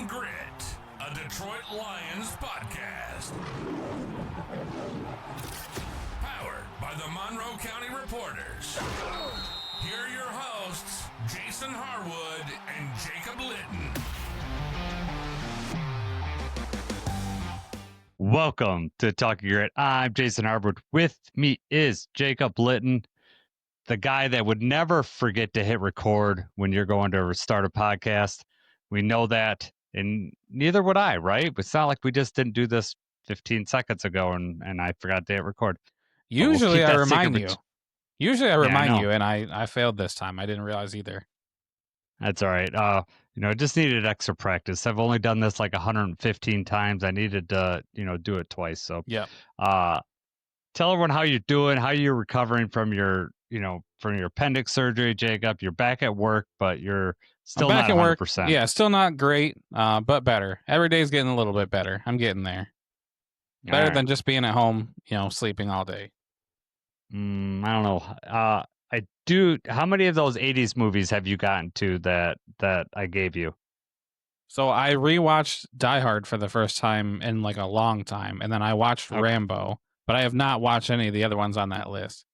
Talking Grit, a Detroit Lions podcast. Powered by the Monroe County Reporters. Here are your hosts, Jason Harwood and Jacob Litton. Welcome to Talking Grit. I'm Jason Harwood. With me is Jacob Litton, the guy that would never forget to hit record when you're going to start a podcast. We know that, and neither would I, right? It's not like we just didn't do this 15 seconds ago and I forgot to hit record. Usually we'll I remind you. I And I failed this time. I didn't realize either. That's all right. I just needed extra practice. I've only done this like 115 times. I needed to, do it twice. So, Yeah. Tell everyone how you're doing, how you're recovering from your appendix surgery, Jacob. You're back at work, but you're still I'm back not at 100%. work. Yeah, still not great, but better. Every day's getting a little bit better. I'm getting there. Better than just being at home, sleeping all day. I don't know. I do. How many of those 80s movies have you gotten to that I gave you? So I rewatched Die Hard for the first time in like a long time, and then I watched Rambo, but I have not watched any of the other ones on that list.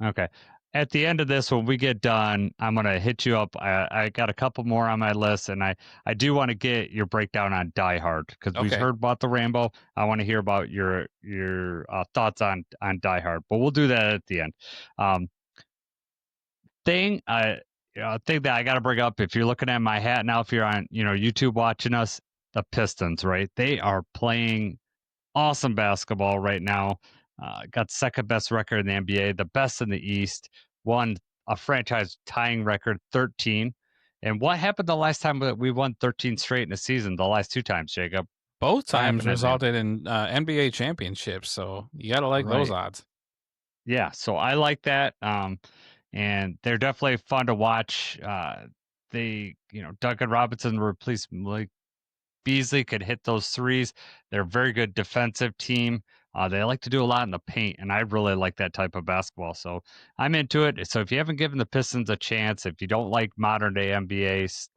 Okay. At the end of this, when we get done, I'm going to hit you up. I got a couple more on my list, and I do want to get your breakdown on Die Hard because we've heard about the Rambo. I want to hear about your thoughts on Die Hard, but we'll do that at the end. Thing that I got to bring up, if you're looking at my hat now, if you're on YouTube watching us, the Pistons, right? They are playing awesome basketball right now. Got second best record in the NBA, the best in the East, won a franchise tying record 13. And what happened the last time that we won 13 straight in a season? The last two times, Jacob. Both times resulted in NBA championships, so you got to like those odds. Yeah, so I like that. And they're definitely fun to watch. Duncan Robinson replaced Malik Beasley could hit those threes. They're a very good defensive team. They like to do a lot in the paint, and I really like that type of basketball. So I'm into it. So if you haven't given the Pistons a chance, if you don't like modern day NBA,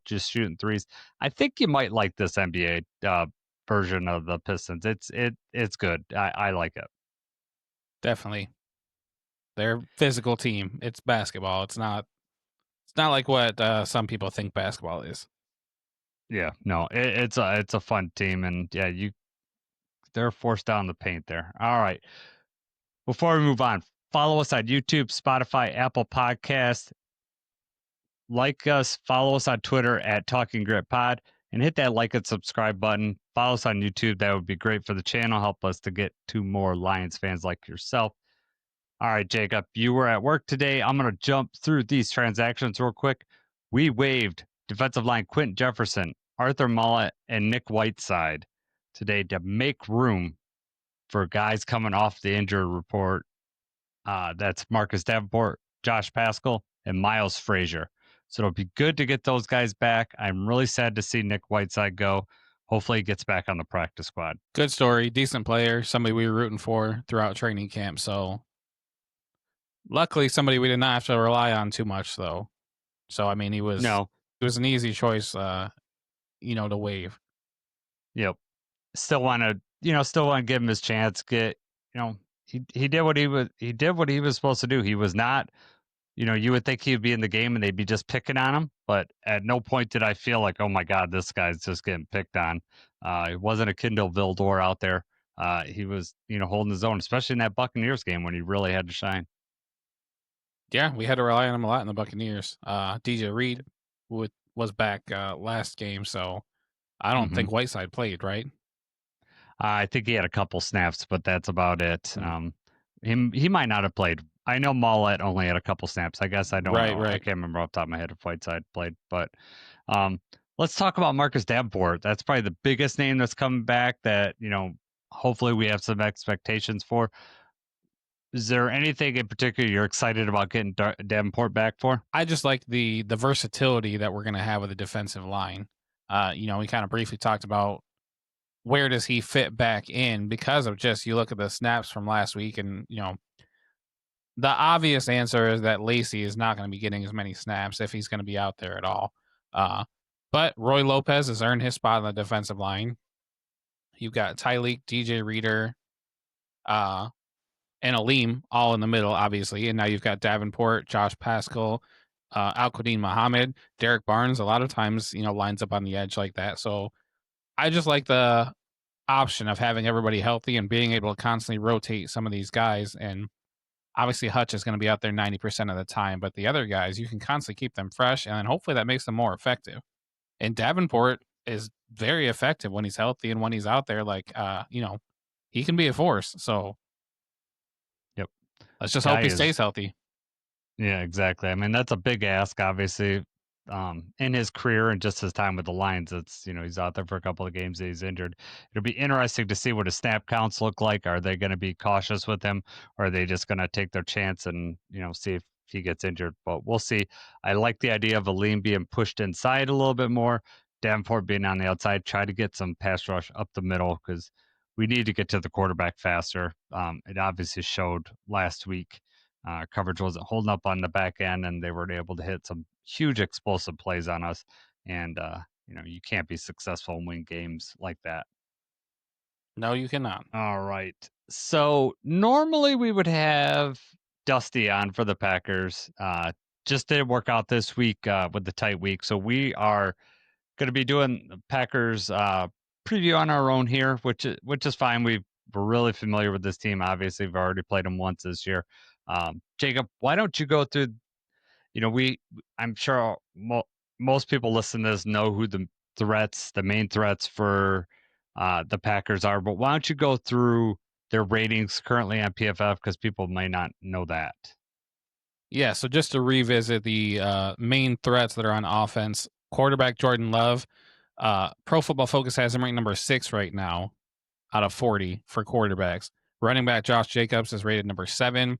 just shooting threes, I think you might like this NBA version of the Pistons. It's good. I like it. Definitely. They're a physical team. It's basketball. It's not like what some people think basketball is. Yeah, no, it's a fun team, and yeah, they're forced down the paint there. All right. Before we move on, follow us on YouTube, Spotify, Apple Podcast. Like us, follow us on Twitter at Talking Grit Pod, and hit that like and subscribe button. Follow us on YouTube. That would be great for the channel. Help us to get to more Lions fans like yourself. All right, Jacob, you were at work today. I'm going to jump through these transactions real quick. We waived defensive line Quentin Jefferson, Arthur Mullett, and Nick Whiteside today to make room for guys coming off the injury report. That's Marcus Davenport, Josh Paschal, and Miles Frazier. So it'll be good to get those guys back. I'm really sad to see Nick Whiteside go. Hopefully he gets back on the practice squad. Good story. Decent player. Somebody we were rooting for throughout training camp. So luckily somebody we did not have to rely on too much, though. So, I mean, it was an easy choice, to waive. Yep. Still want to give him his chance. He did what he was supposed to do. He was not, you would think he would be in the game and they'd be just picking on him. But at no point did I feel like, oh my God, this guy's just getting picked on. It wasn't a Kindle Vildor out there. He was, holding his own, especially in that Buccaneers game when he really had to shine. Yeah, we had to rely on him a lot in the Buccaneers. DJ Reed was back last game, so I don't think Whiteside played, right? I think he had a couple snaps, but that's about it. He might not have played. I know Mollett only had a couple snaps. I guess I don't know. I can't remember off the top of my head if Whiteside played. But let's talk about Marcus Davenport. That's probably the biggest name that's coming back that, hopefully we have some expectations for. Is there anything in particular you're excited about getting Davenport back for? I just like the versatility that we're going to have with the defensive line. We kind of briefly talked about where does he fit back in because of just you look at the snaps from last week and, the obvious answer is that Lacey is not going to be getting as many snaps if he's going to be out there at all. But Roy Lopez has earned his spot on the defensive line. You've got Tyleek, DJ Reader, and Aleem all in the middle, obviously. And now you've got Davenport, Josh Pascal, Al-Quadin Muhammad, Derek Barnes. A lot of times, lines up on the edge like that. So I just like the option of having everybody healthy and being able to constantly rotate some of these guys. And obviously, Hutch is going to be out there 90% of the time, but the other guys, you can constantly keep them fresh, and then hopefully that makes them more effective. And Davenport is very effective when he's healthy and when he's out there. Like, he can be a force. So, Yep. Let's just hope he stays healthy. Yeah, exactly. I mean, that's a big ask, obviously, in his career and just his time with the Lions. It's, he's out there for a couple of games that he's injured. It'll be interesting to see what his snap counts look like. Are they going to be cautious with him, or are they just going to take their chance and, see if he gets injured? But we'll see. I like the idea of Aleem being pushed inside a little bit more, Davenport being on the outside, try to get some pass rush up the middle because we need to get to the quarterback faster. It obviously showed last week. Coverage wasn't holding up on the back end, and they were able to hit some huge explosive plays on us. And you can't be successful and win games like that. No, you cannot. All right. So normally we would have Dusty on for the Packers. Just didn't work out this week with the tight week. So we are going to be doing the Packers preview on our own here, which is fine. We're really familiar with this team. Obviously, we've already played them once this year. Jacob, why don't you go through? I'm sure most people listening to this know who the main threats for the Packers are, but why don't you go through their ratings currently on PFF because people may not know that. Yeah, so just to revisit the main threats that are on offense, quarterback Jordan Love, Pro Football Focus has him ranked number 6 right now out of 40 for quarterbacks. Running back Josh Jacobs is rated number 7.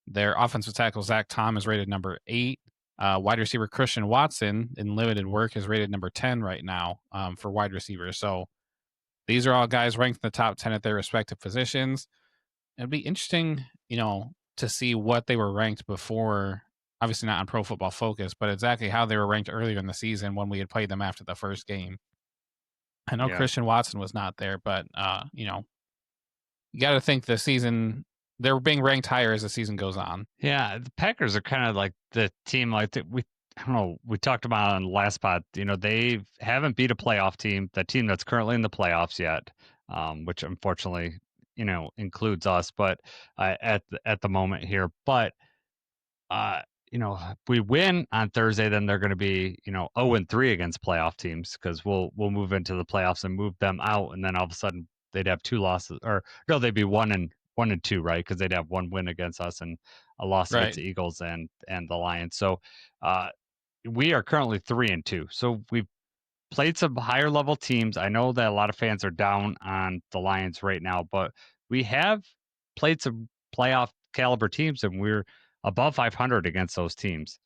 Their offensive tackle Zach Tom is rated number 8. Wide receiver Christian Watson in limited work is rated number 10 right now for wide receivers. So these are all guys ranked in the top 10 at their respective positions. It'd be interesting, to see what they were ranked before. Obviously not on Pro Football Focus, but exactly how they were ranked earlier in the season when we had played them after the first game. I know Christian Watson was not there, but you got to think the season they're being ranked higher as the season goes on. Yeah, the Packers are kind of like the team I don't know, we talked about on the last pod, they haven't beat a playoff team, the team that's currently in the playoffs yet, which unfortunately, includes us, but at the moment here. But if we win on Thursday, then they're going to be, 0-3 against playoff teams because we'll move into the playoffs and move them out, and then all of a sudden they'd have 2 losses, or no, they'd be 1-2, right? Because they'd have 1 win against us and a loss against the Eagles and the Lions. So we are currently 3-2. So we've played some higher level teams. I know that a lot of fans are down on the Lions right now, but we have played some playoff caliber teams, and we're above 500 against those teams.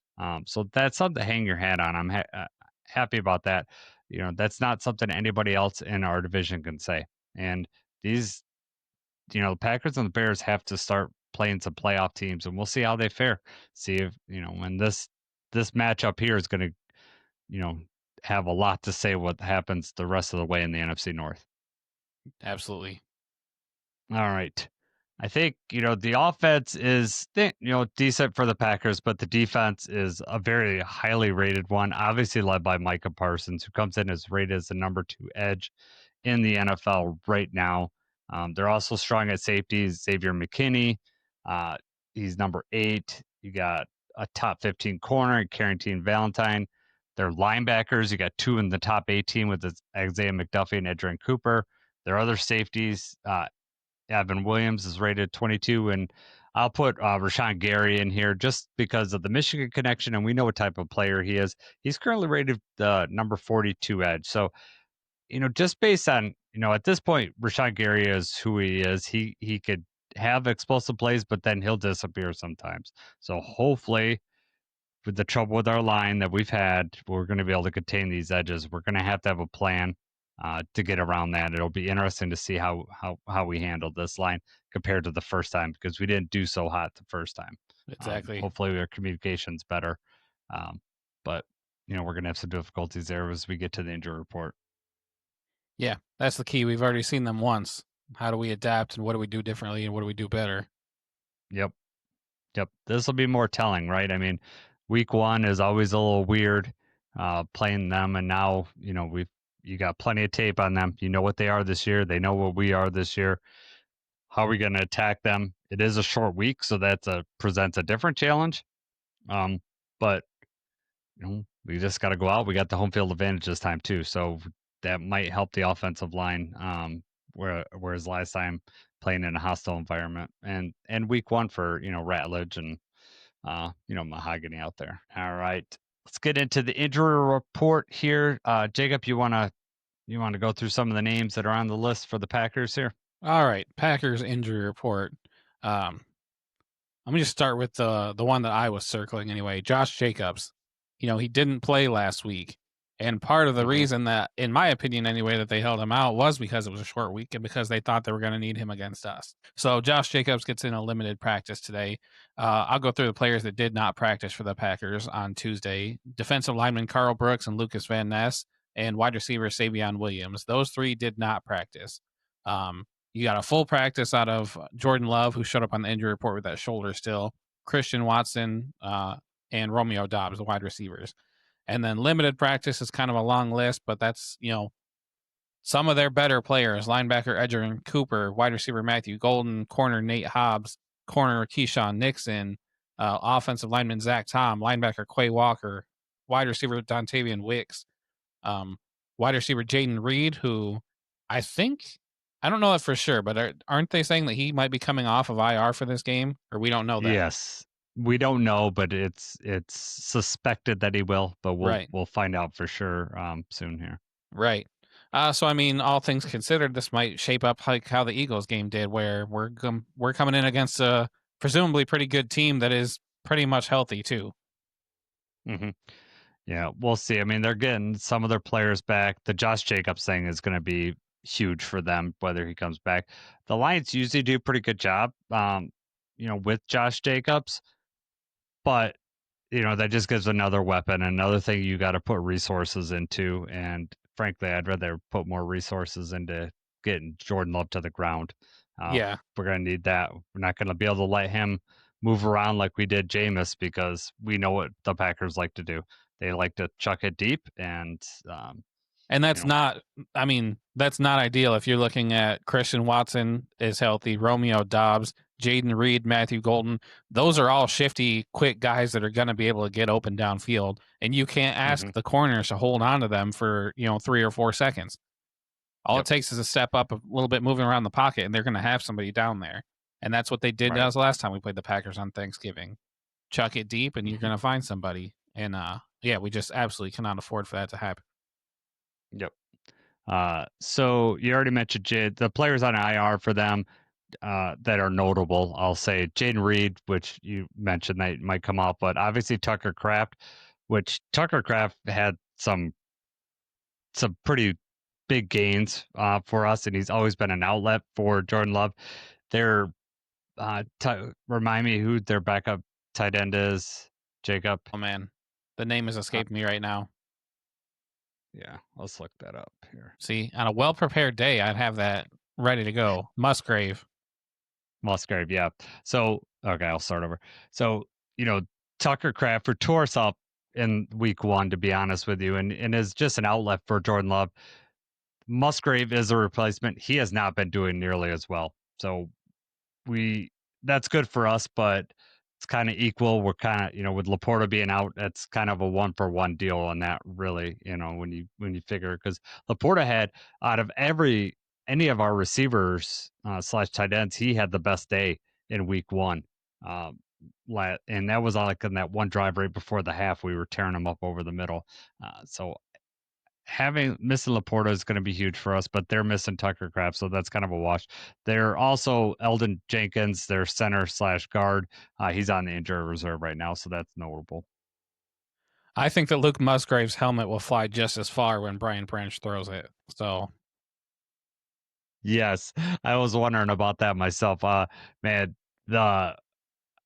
So that's something to hang your hat on. I'm happy about that. That's not something anybody else in our division can say. And these, the Packers and the Bears have to start playing some playoff teams, and we'll see how they fare. See if, when this matchup here is going to, have a lot to say what happens the rest of the way in the NFC North. Absolutely. All right. I think, the offense is, decent for the Packers, but the defense is a very highly rated one, obviously led by Micah Parsons, who comes in as rated as the number 2 edge in the NFL right now. They're also strong at safety. Xavier McKinney, he's number 8. You got a top 15 corner, Carrington Valentine. Their linebackers, you got 2 in the top 18 with Isaiah McDuffie and Adrian Cooper. Their other safeties, Evan Williams is rated 22, and I'll put Rashawn Gary in here just because of the Michigan connection, and we know what type of player he is. He's currently rated number 42 edge. So, just based on, at this point, Rashawn Gary is who he is. He could have explosive plays, but then he'll disappear sometimes. So hopefully, with the trouble with our line that we've had, we're going to be able to contain these edges. We're going to have a plan to get around that. It'll be interesting to see how we handled this line compared to the first time because we didn't do so hot the first time. Exactly. Hopefully our communication's better. But we're going to have some difficulties there as we get to the injury report. Yeah, that's the key. We've already seen them once. How do we adapt, and what do we do differently, and what do we do better? Yep. This will be more telling, right? I mean, week 1 is always a little weird playing them, and now you got plenty of tape on them. You know what they are this year. They know what we are this year. How are we going to attack them? It is a short week, so that presents a different challenge. But we just got to go out. We got the home field advantage this time too, so that might help the offensive line. Whereas last time playing in a hostile environment, and week 1 for Ratledge and Mahogany out there. All right, let's get into the injury report here. Jacob, you want to go through some of the names that are on the list for the Packers here? All right, Packers injury report. Let me just start with the one that I was circling anyway. Josh Jacobs. He didn't play last week. And part of the reason that, in my opinion anyway, that they held him out was because it was a short week and because they thought they were going to need him against us. So Josh Jacobs gets in a limited practice today. I'll go through the players that did not practice for the Packers on Tuesday. Defensive lineman Carl Brooks and Lucas Van Ness, and wide receiver Savion Williams. Those 3 did not practice. You got a full practice out of Jordan Love, who showed up on the injury report with that shoulder still, Christian Watson, and Romeo Doubs, the wide receivers. And then limited practice is kind of a long list, but that's, some of their better players: linebacker Edgerrin Cooper, wide receiver Matthew Golden, corner Nate Hobbs, corner Keyshawn Nixon, offensive lineman Zach Tom, linebacker Quay Walker, wide receiver Dontavian Wicks, wide receiver Jaden Reed, who I don't know that for sure, but aren't they saying that he might be coming off of IR for this game, or we don't know that? Yes. We don't know, but it's suspected that he will, but we'll find out for sure soon here. Right. So I mean, all things considered, this might shape up like how the Eagles game did, where we're coming in against a presumably pretty good team that is pretty much healthy too. Mm-hmm. Yeah, we'll see. I mean, they're getting some of their players back. The Josh Jacobs thing is going to be huge for them, whether he comes back. The Lions usually do a pretty good job, with Josh Jacobs, but that just gives another weapon, another thing you got to put resources into. And frankly, I'd rather put more resources into getting Jordan Love to the ground. Yeah. We're going to need that. We're not going to be able to let him move around like we did Jameis, because we know what the Packers like to do. They like to chuck it deep, and that's not ideal if you're looking at Christian Watson is healthy, Romeo Doubs, Jaden Reed, Matthew Golden. Those are all shifty, quick guys that are going to be able to get open downfield, and you can't ask the corners to hold on to them for 3 or 4 seconds. All it takes is a step up a little bit, moving around the pocket, and they're going to have somebody down there. And that's what they did the last time we played the Packers on Thanksgiving. Chuck it deep, and you're going to find somebody. And we just absolutely cannot afford for that to happen. Yep. So you already mentioned the players on IR for them that are notable. I'll say Jaden Reed, which you mentioned that might come out, but obviously Tucker Kraft, which Tucker Kraft had some pretty big gains for us, and he's always been an outlet for Jordan Love. They're remind me who their backup tight end is, Jacob. Oh man, the name is escaping me right now. Yeah, let's look that up here. See, on a well-prepared day, I'd have that ready to go. Musgrave, yeah. So, okay, I'll start over. So, Tucker Kraft tore us up in week 1, to be honest with you, and is just an outlet for Jordan Love. Musgrave is a replacement. He has not been doing nearly as well. So, that's good for us, but it's kind of equal. We're kind of, with Laporta being out, that's kind of a 1-for-1 deal on that, really, when you figure, because Laporta had, out of any of our receivers / tight ends, he had the best day in week 1. And that was like in that one drive right before the half, we were tearing him up over the middle. So missing Laporta is going to be huge for us, but they're missing Tucker Kraft, so that's kind of a wash. They're also Eldon Jenkins, their center / guard. He's on the injury reserve right now, so that's notable. I think that Luke Musgrave's helmet will fly just as far when Brian Branch throws it. So, yes, I was wondering about that myself. Man,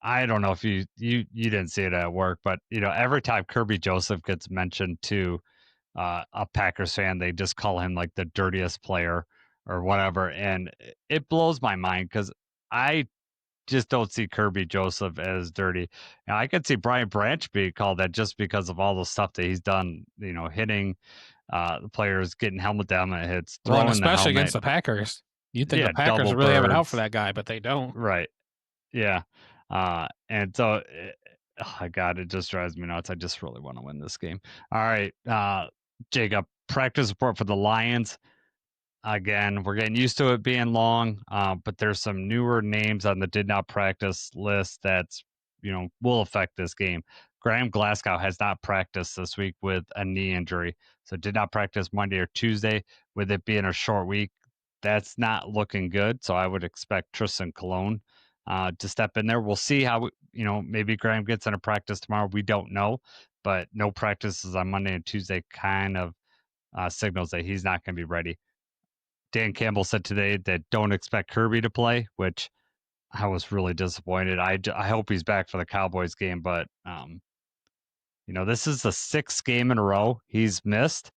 I don't know if you didn't see it at work, but every time Kirby Joseph gets mentioned to a Packers fan, they just call him like the dirtiest player or whatever, and it blows my mind because I just don't see Kirby Joseph as dirty. Now, I could see Brian Branch being called that just because of all the stuff that he's done, hitting the players, getting helmet down hits, Well, and throwing the especially against helmet. the Packers. You'd think the Yeah, Packers double really have it out for birds. that guy, but they don't. Right. Yeah. And so, oh God, it just drives me nuts. I just really want to win this game. All right. Jacob, practice report for the Lions. Again, we're getting used to it being long, but there's some newer names on the did not practice list that's will affect this game. Graham Glasgow has not practiced this week with a knee injury, so did not practice Monday or Tuesday. With it being a short week, that's not looking good. So I would expect Tristan Colon to step in there. We'll see how maybe Graham gets into practice tomorrow. We don't know, but no practices on Monday and Tuesday kind of signals that he's not going to be ready. Dan Campbell said today that don't expect Kirby to play, which I was really disappointed. I hope he's back for the Cowboys game, but this is the 6th game in a row he's missed.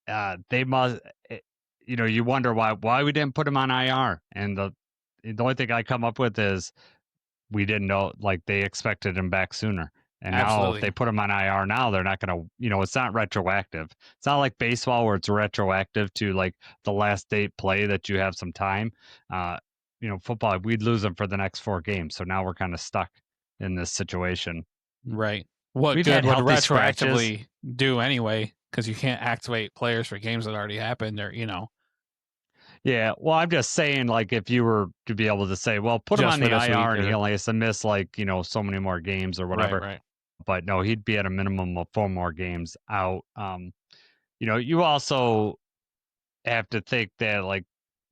They must, you wonder why we didn't put him on IR, and the only thing I come up with is we didn't know, like they expected him back sooner. And now if Absolutely. they put him on IR now, they're not going to, it's not retroactive. It's not like baseball where it's retroactive to like the last date play that you have some time. Football, we'd lose them for the next 4 games. So now we're kind of stuck in this situation. Right. What We've good had would healthy scratches. retroactively do anyway? Because you can't activate players for games that already happened, or Yeah, well, I'm just saying, like, if you were to be able to say, well, put him Just on for the this IR week, and he or only has to miss, like, so many more games or whatever. right. But no, he'd be at a minimum of 4 more games out. You also have to think that, like,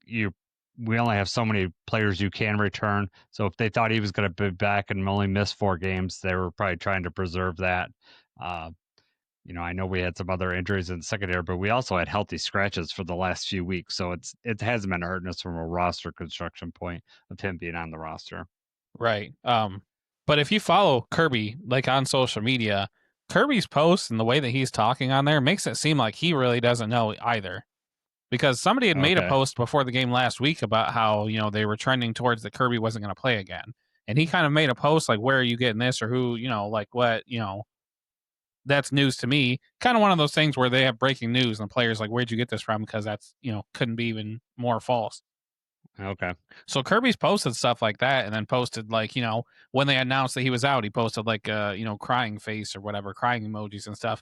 we only have so many players you can return. So if they thought he was going to be back and only miss 4 games, they were probably trying to preserve that. I know we had some other injuries in the secondary, but we also had healthy scratches for the last few weeks. So it hasn't been hurting us from a roster construction point of him being on the roster. Right. But if you follow Kirby like on social media, Kirby's posts and the way that he's talking on there makes it seem like he really doesn't know either. Because somebody had made a post before the game last week about how, they were trending towards that Kirby wasn't going to play again. And he kind of made a post like, where are you getting this, or who, like what, that's news to me. Kind of one of those things where they have breaking news and the players like, where'd you get this from? Because that's, couldn't be even more false. Okay. So Kirby's posted stuff like that, and then posted like, when they announced that he was out, he posted like crying face or whatever, crying emojis and stuff.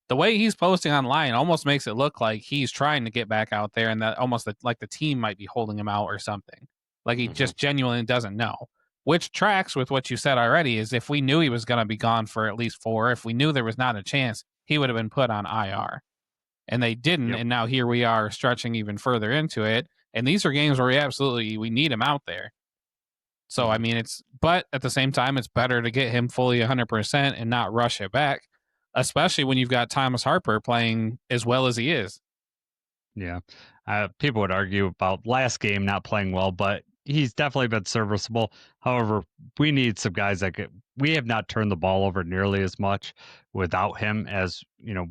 The way he's posting online almost makes it look like he's trying to get back out there, and that almost like the team might be holding him out or something. Like he just genuinely doesn't know. Which tracks with what you said already is if we knew he was going to be gone for at least 4, if we knew there was not a chance, he would have been put on IR. And they didn't, and now here we are stretching even further into it. And these are games where we need him out there. So, I mean, but at the same time, it's better to get him fully 100% and not rush it back, especially when you've got Thomas Harper playing as well as he is. Yeah. People would argue about last game not playing well, but he's definitely been serviceable. However, we need some guys we have not turned the ball over nearly as much without him as,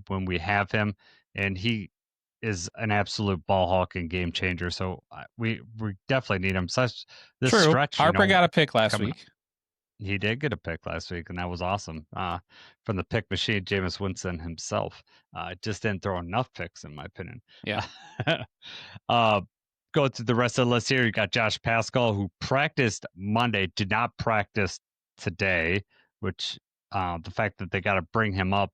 when we have him. And he is an absolute ball hawk and game changer. So we definitely need him. This True. stretch, Harper got a pick last week. He did get a pick last week, and that was awesome. From the pick machine, Jameis Winston himself. Just didn't throw enough picks, in my opinion. Yeah. Go through the rest of the list here. You got Josh Pascal, who practiced Monday, did not practice today, which the fact that they got to bring him up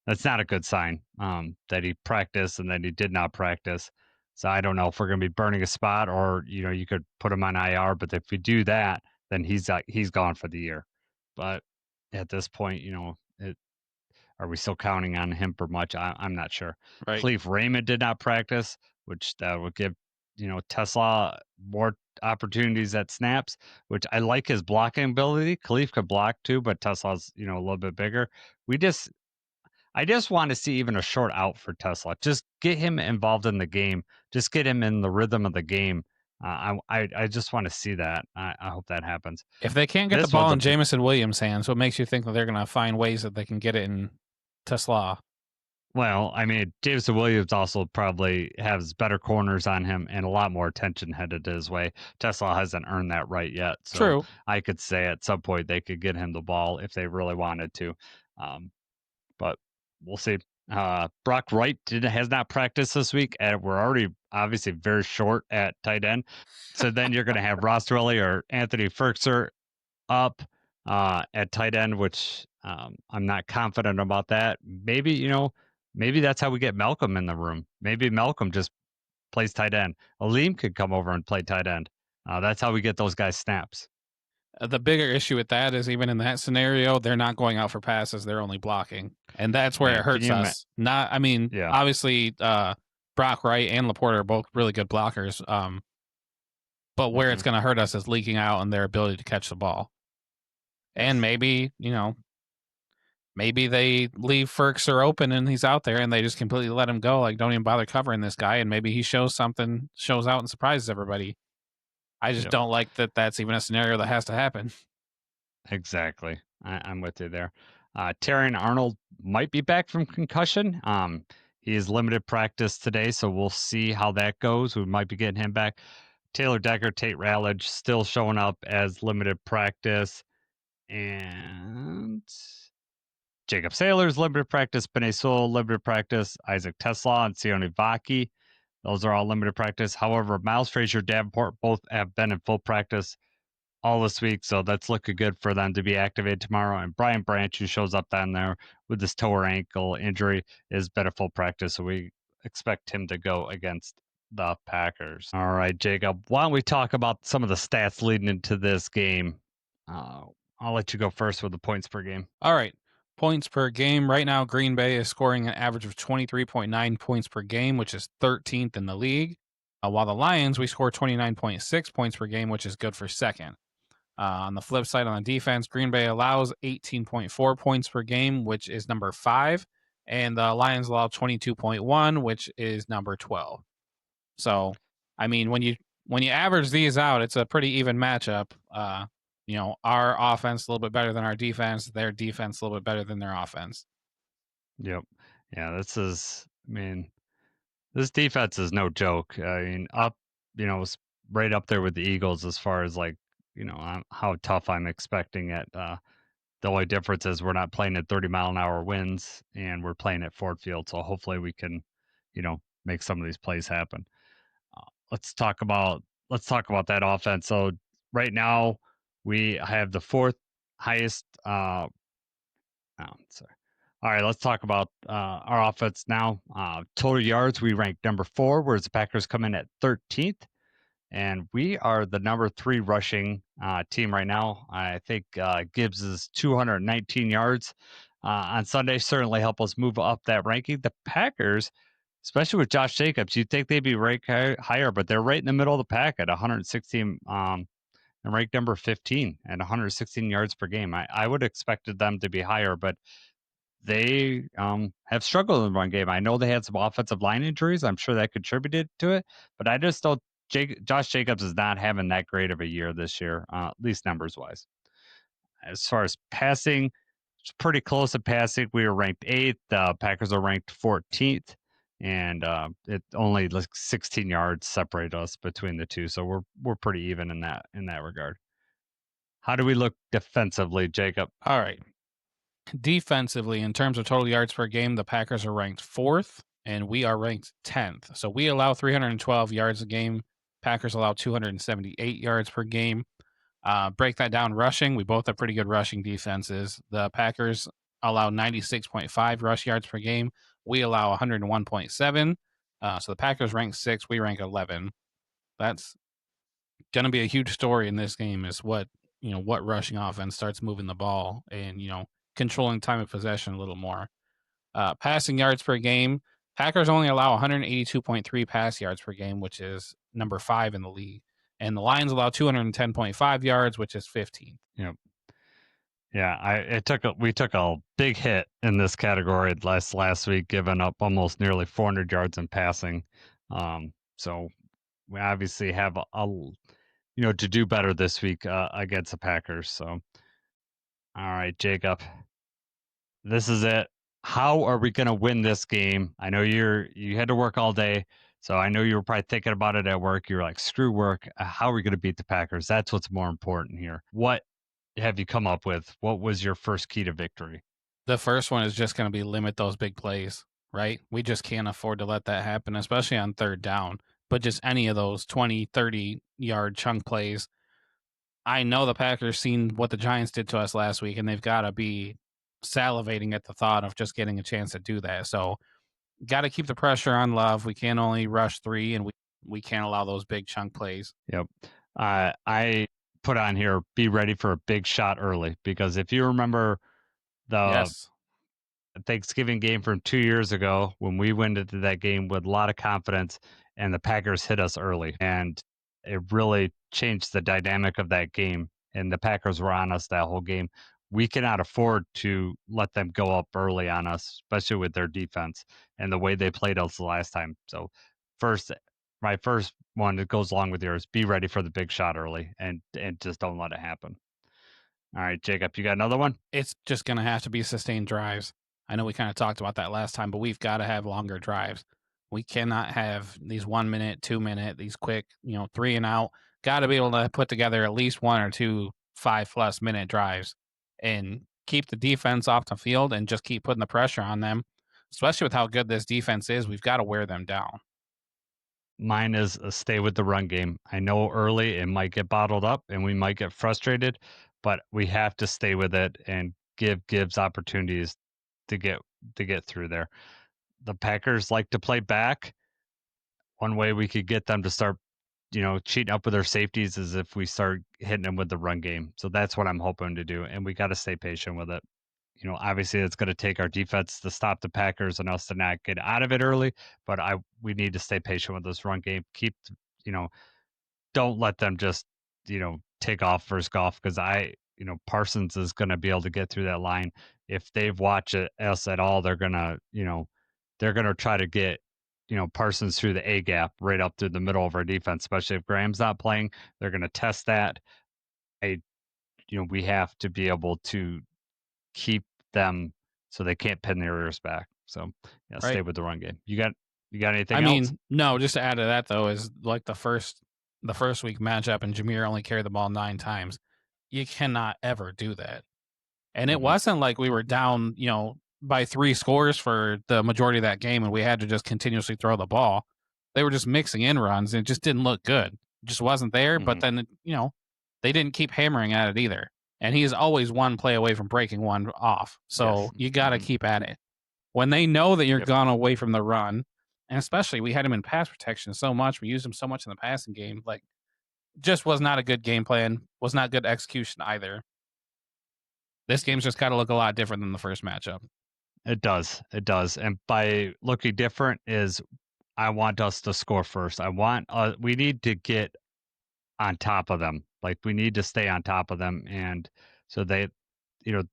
that's not a good sign. That he practiced and then he did not practice. So I don't know if we're going to be burning a spot, or you could put him on IR. But if we do that, then he's gone for the year. But at this point, are we still counting on him for much? I'm not sure. Right. Cleve Raymond did not practice, which that would give Tesla more opportunities at snaps, which I like his blocking ability. Khalif could block too, but Tesla's a little bit bigger. I just want to see even a short out for Tesla. Just get him involved in the game. Just get him in the rhythm of the game. I just want to see that. I hope that happens. If they can't get the This ball one's in a- Jamison Williams' hands, what makes you think that they're going to find ways that they can get it in Tesla? Well, I mean, Jameson Williams also probably has better corners on him and a lot more attention headed his way. Tesla hasn't earned that right yet. So True. I could say at some point they could get him the ball if they really wanted to. But we'll see. Brock Wright has not practiced this week, and we're already obviously very short at tight end. So then you're going to have Ross Dwelly or Anthony Firkser up at tight end, which I'm not confident about that. Maybe, maybe that's how we get Malcolm in the room. Maybe Malcolm just plays tight end. Aleem could come over and play tight end. That's how we get those guys snaps. The bigger issue with that is even in that scenario, they're not going out for passes; they're only blocking, and that's where Yeah, it hurts us. Yeah. Obviously, Brock Wright and Laporta are both really good blockers. But where it's going to hurt us is leaking out on their ability to catch the ball. And maybe, maybe they leave Firkser open and he's out there and they just completely let him go. Like, don't even bother covering this guy. And maybe he shows out and surprises everybody. I just don't like that that's even a scenario that has to happen. Exactly. I'm with you there. Terrion Arnold might be back from concussion. He is limited practice today, so we'll see how that goes. We might be getting him back. Taylor Decker, Tate Rallage still showing up as limited practice. And Jacob Saylor's limited practice, Benay Sewell limited practice, Isaac Tesla and Sione Vaki. Those are all limited practice. However, Miles Frazier, Davenport both have been in full practice all this week, so that's looking good for them to be activated tomorrow. And Brian Branch, who shows up down there with this toe or ankle injury, is been in full practice, so we expect him to go against the Packers. All right, Jacob, why don't we talk about some of the stats leading into this game? I'll let you go first with the points per game. All right. Points per game. Right now, Green Bay is scoring an average of 23.9 points per game, which is 13th in the league. While the Lions, we score 29.6 points per game, which is good for second. On the flip side, on the defense, Green Bay allows 18.4 points per game, which is number 5. And the Lions allow 22.1, which is number 12. So, I mean, when you average these out, it's a pretty even matchup. Our offense a little bit better than our defense, their defense a little bit better than their offense. Yep. Yeah, this defense is no joke. I mean, right up there with the Eagles as far as how tough I'm expecting it. The only difference is we're not playing at 30-mile-an-hour winds and we're playing at Ford Field. So hopefully we can, make some of these plays happen. Let's talk about that offense. So right now we have the fourth highest. Sorry. All right, let's talk about our offense now. Total yards, we rank number 4, whereas the Packers come in at 13th. And we are the number 3 rushing team right now. I think Gibbs is 219 yards on Sunday. Certainly help us move up that ranking. The Packers, especially with Josh Jacobs, you'd think they'd be ranked higher, but they're right in the middle of the pack at 116 and ranked number 15 at 116 yards per game. I would have expected them to be higher, but they have struggled in the run game. I know they had some offensive line injuries. I'm sure that contributed to it, but I just don't. Josh Jacobs is not having that great of a year this year, at least numbers wise. As far as passing, it's pretty close at passing. We were ranked 8th. The Packers are ranked 14th, and it only like 16 yards separate us between the two. So we're pretty even in that regard. How do we look defensively, Jacob? All right. Defensively, in terms of total yards per game, the Packers are ranked 4th, and we are ranked 10th. So we allow 312 yards a game. Packers allow 278 yards per game. Break that down rushing. We both have pretty good rushing defenses. The Packers allow 96.5 rush yards per game. We allow 101.7. So the Packers rank 6. We rank 11. That's going to be a huge story in this game is what rushing offense starts moving the ball and, controlling time of possession a little more. Passing yards per game. Packers only allow 182.3 pass yards per game, which is number 5 in the league. And the Lions allow 210.5 yards, which is 15th. Yep. Yeah, we took a big hit in this category last week, giving up almost nearly 400 yards in passing. So we obviously have to do better this week against the Packers. So, all right, Jacob, this is it. How are we going to win this game? I know you had to work all day, so I know you were probably thinking about it at work. You're like, screw work. How are we going to beat the Packers? That's what's more important here. What have you come up with? What was your first key to victory? The first one is just going to be limit those big plays, right? We just can't afford to let that happen, especially on third down. But just any of those 20, 30-yard chunk plays. I know the Packers seen what the Giants did to us last week, and they've got to be salivating at the thought of just getting a chance to do that. So, got to keep the pressure on Love. We can't only rush 3, and we can't allow those big chunk plays. Yep. I put on here, be ready for a big shot early, because if you remember the Thanksgiving game from 2 years ago, when we went into that game with a lot of confidence and the Packers hit us early, and it really changed the dynamic of that game, and the Packers were on us that whole game. We cannot afford to let them go up early on us, especially with their defense and the way they played us the last time. So my first one that goes along with yours, be ready for the big shot early and just don't let it happen. All right, Jacob, you got another one? It's just going to have to be sustained drives. I know we kind of talked about that last time, but we've got to have longer drives. We cannot have these 1 minute, 2 minute, these quick, 3 and out. Got to be able to put together at least 1 or 2 5+ minute drives and keep the defense off the field and just keep putting the pressure on them. Especially with how good this defense is, we've got to wear them down. Mine is stay with the run game. I know early it might get bottled up and we might get frustrated, but we have to stay with it and give Gibbs opportunities to get through there. The Packers like to play back. One way we could get them to start, cheating up with their safeties is if we start hitting them with the run game. So that's what I'm hoping to do, and we got to stay patient with it. Obviously it's going to take our defense to stop the Packers and us to not get out of it early, but we need to stay patient with this run game. Keep, don't let them just, take off versus golf, because Parsons is going to be able to get through that line. If they've watched us at all, they're going to try to get, Parsons through the A gap right up through the middle of our defense, especially if Graham's not playing. They're going to test that. We have to be able to keep them so they can't pin their ears back. So stay with the run game. You got anything else? I mean, no, just to add to that though, is like the first week matchup and Jameer only carried the ball 9 times. You cannot ever do that. And it wasn't like we were down, by 3 scores for the majority of that game and we had to just continuously throw the ball. They were just mixing in runs and it just didn't look good. It just wasn't there. But then, they didn't keep hammering at it either. And he's always one play away from breaking one off. So you got to keep at it. When they know that you're gone away from the run, and especially we had him in pass protection so much, we used him so much in the passing game, like just was not a good game plan, was not good execution either. This game's just got to look a lot different than the first matchup. It does. And by looking different is I want us to score first. We need to get on top of them. Like we need to stay on top of them. And so they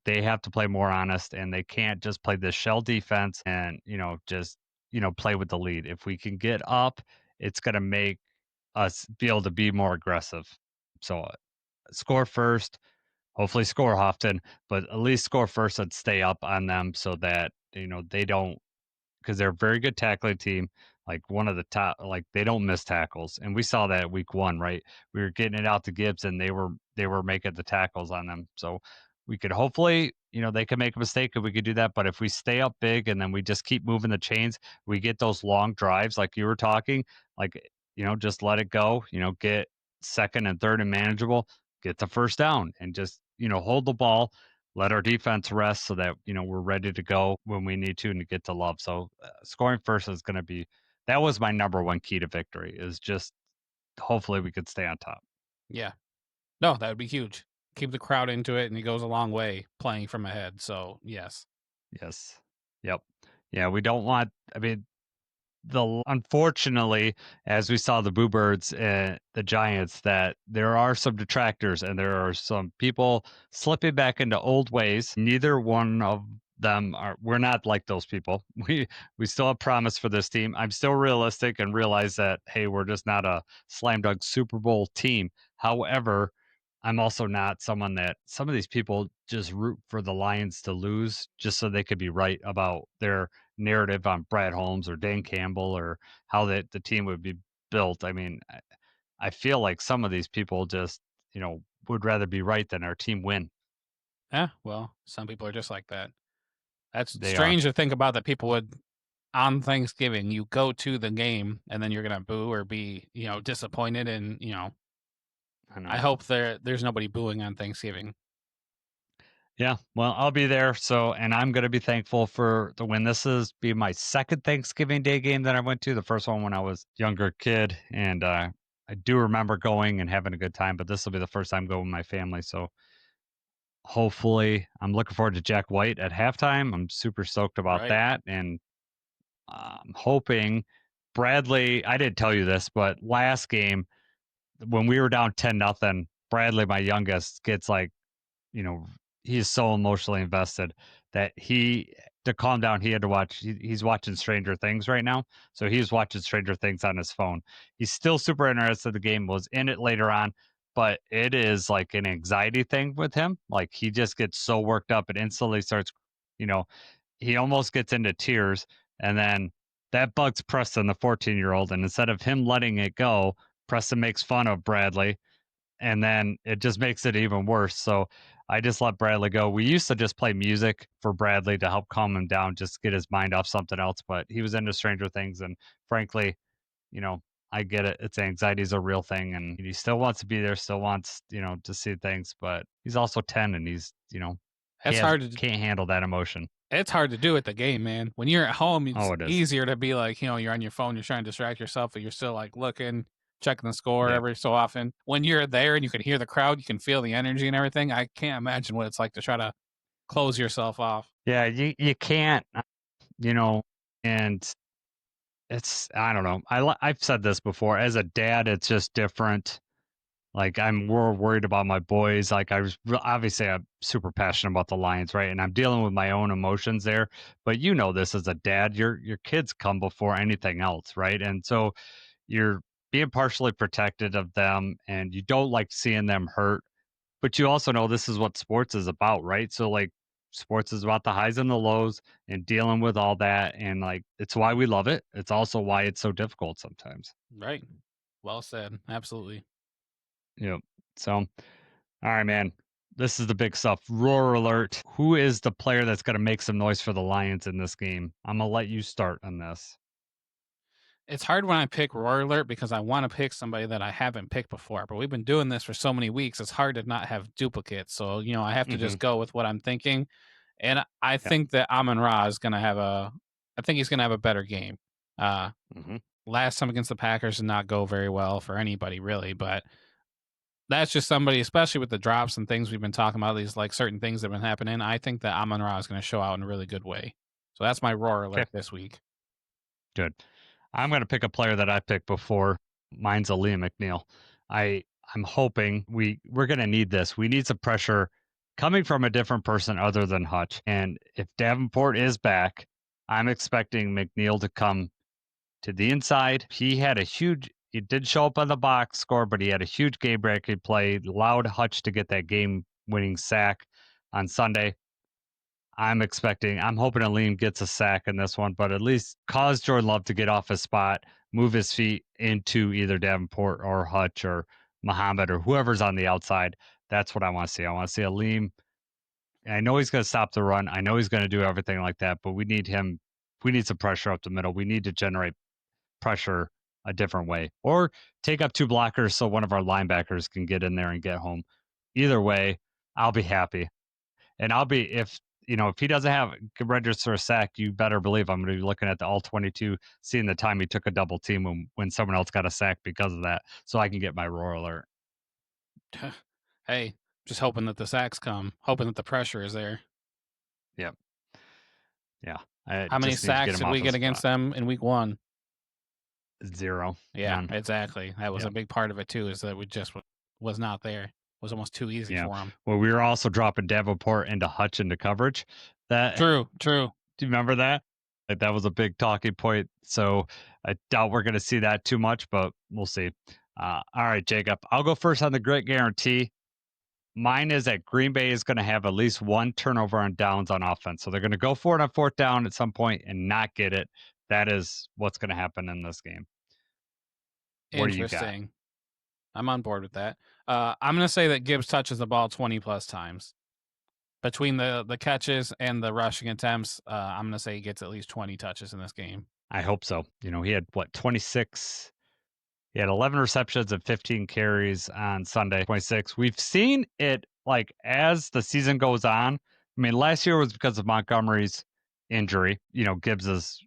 have to play more honest and they can't just play this shell defense and, just, play with the lead. If we can get up, it's going to make us be able to be more aggressive. So score first, hopefully score often, but at least score first and stay up on them so that, they don't, because they're a very good tackling team. Like one of the top, like they don't miss tackles. And we saw that week 1, right? We were getting it out to Gibbs and they were making the tackles on them. So we could hopefully, they could make a mistake and we could do that. But if we stay up big and then we just keep moving the chains, we get those long drives like you were talking, like, just let it go, get second and third and manageable, get the first down and just, hold the ball, let our defense rest so that, we're ready to go when we need to and to get to Love. So scoring first is going to be, that was my number one key to victory, is just hopefully we could stay on top. Yeah. No, that would be huge. Keep the crowd into it, and he goes a long way playing from ahead. So, yes. Yep. Yeah, we don't want, unfortunately, as we saw the Boo Birds and the Giants, that there are some detractors and there are some people slipping back into old ways. Neither one of we're not like those people. We still have promise for this team. I'm still realistic and realize that, hey, we're just not a slam dunk Super Bowl team. However, I'm also not someone that some of these people just root for the Lions to lose just so they could be right about their narrative on Brad Holmes or Dan Campbell or how the team would be built. I mean, I feel like some of these people just, would rather be right than our team win. Yeah, well, some people are just like that. That's They are. strange to think about, that people would, on Thanksgiving, you go to the game and then you're gonna boo or be, disappointed, and I know. I hope there's nobody booing on Thanksgiving. Yeah, well, I'll be there. So, and I'm going to be thankful for the win. This is be my second Thanksgiving Day game that I went to. The first one when I was a younger kid, and I do remember going and having a good time. But this will be the first time going with my family. So, hopefully, I'm looking forward to Jack White at halftime. I'm super stoked about Right. that, and I'm hoping Bradley. I didn't tell you this, but last game when we were down 10-0, Bradley, my youngest, gets like, you know, he's so emotionally invested that to calm down, he had to watch, he's watching Stranger Things right now. So he's watching Stranger Things on his phone. He's still super interested in the game, was in it later on, but it is like an anxiety thing with him. Like he just gets so worked up and instantly starts, you know, he almost gets into tears. And then that bugs Preston, the 14-year-old. And instead of him letting it go, Preston makes fun of Bradley, and then it just makes it even worse. So I just let Bradley go. We used to just play music for Bradley to help calm him down, just get his mind off something else. But he was into Stranger Things, and frankly, I get it. It's anxiety is a real thing, and he still wants to be there, still wants, to see things. But he's also 10, and he's, It's hard to can't handle that emotion. It's hard to do at the game, man. When you're at home, it's It is. easier to be like, you're on your phone, you're trying to distract yourself, but you're still like looking, checking the score every so often. When you're there and you can hear the crowd, you can feel the energy and everything. I can't imagine what it's like to try to close yourself off. Yeah, you can't, and it's, I don't know. I've said this before. As a dad, it's just different. Like I'm more worried about my boys. Like obviously I'm super passionate about the Lions, right? And I'm dealing with my own emotions there. But this as a dad, your kids come before anything else, right? And so you're being partially protected of them, and you don't like seeing them hurt. But you also know this is what sports is about, right? So like sports is about the highs and the lows and dealing with all that, and like it's why we love it. It's also why it's so difficult sometimes. Right. Well said. Absolutely. Yep. So, all right, man. This is the big stuff. Roar alert. Who is the player that's going to make some noise for the Lions in this game? I'm going to let you start on this. It's hard when I pick Roar Alert because I want to pick somebody that I haven't picked before, but we've been doing this for so many weeks. It's hard to not have duplicates. So, I have to just go with what I'm thinking. And I think that Amon-Ra is going to I think he's going to have a better game. Last time against the Packers did not go very well for anybody really, but that's just somebody, especially with the drops and things we've been talking about, these like certain things that have been happening. I think that Amon-Ra is going to show out in a really good way. So that's my Roar Alert this week. Good. I'm going to pick a player that I picked before. Mine's Liam McNeil. I'm hoping we're going to need this. We need some pressure coming from a different person other than Hutch. And if Davenport is back, I'm expecting McNeil to come to the inside. He did show up on the box score, but he had a huge game breaking play, allowed Hutch to get that game winning sack on Sunday. I'm hoping Aleem gets a sack in this one, but at least cause Jordan Love to get off his spot, move his feet into either Davenport or Hutch or Muhammad or whoever's on the outside. That's what I want to see. I want to see Aleem. I know he's going to stop the run. I know he's going to do everything like that, but we need him. We need some pressure up the middle. We need to generate pressure a different way, or take up two blockers so one of our linebackers can get in there and get home. Either way, I'll be happy. And if he doesn't register a sack, you better believe I'm going to be looking at the all 22, seeing the time he took a double team when someone else got a sack because of that, so I can get my Roar Alert. Hey, just hoping that the sacks come, hoping that the pressure is there. Yep. Yeah. How many sacks did we get against them in week 1? 0. Yeah, None. exactly. That was a big part of it too, is that we just was not there. It was almost too easy for them. Well, we were also dropping Davenport into Hutch into coverage. True. Do you remember that? Like, that was a big talking point. So I doubt we're going to see that too much, but we'll see. All right, Jacob. I'll go first on the grit guarantee. Mine is that Green Bay is going to have at least one turnover on downs on offense. So they're going to go for it on fourth down at some point and not get it. That is what's going to happen in this game. What do you got? Interesting. I'm on board with that. I'm going to say that Gibbs touches the ball 20 plus times. Between the catches and the rushing attempts, I'm going to say he gets at least 20 touches in this game. I hope so. He had 26. He had 11 receptions and 15 carries on Sunday, 26. We've seen it like as the season goes on. I mean, last year was because of Montgomery's injury. Gibbs's,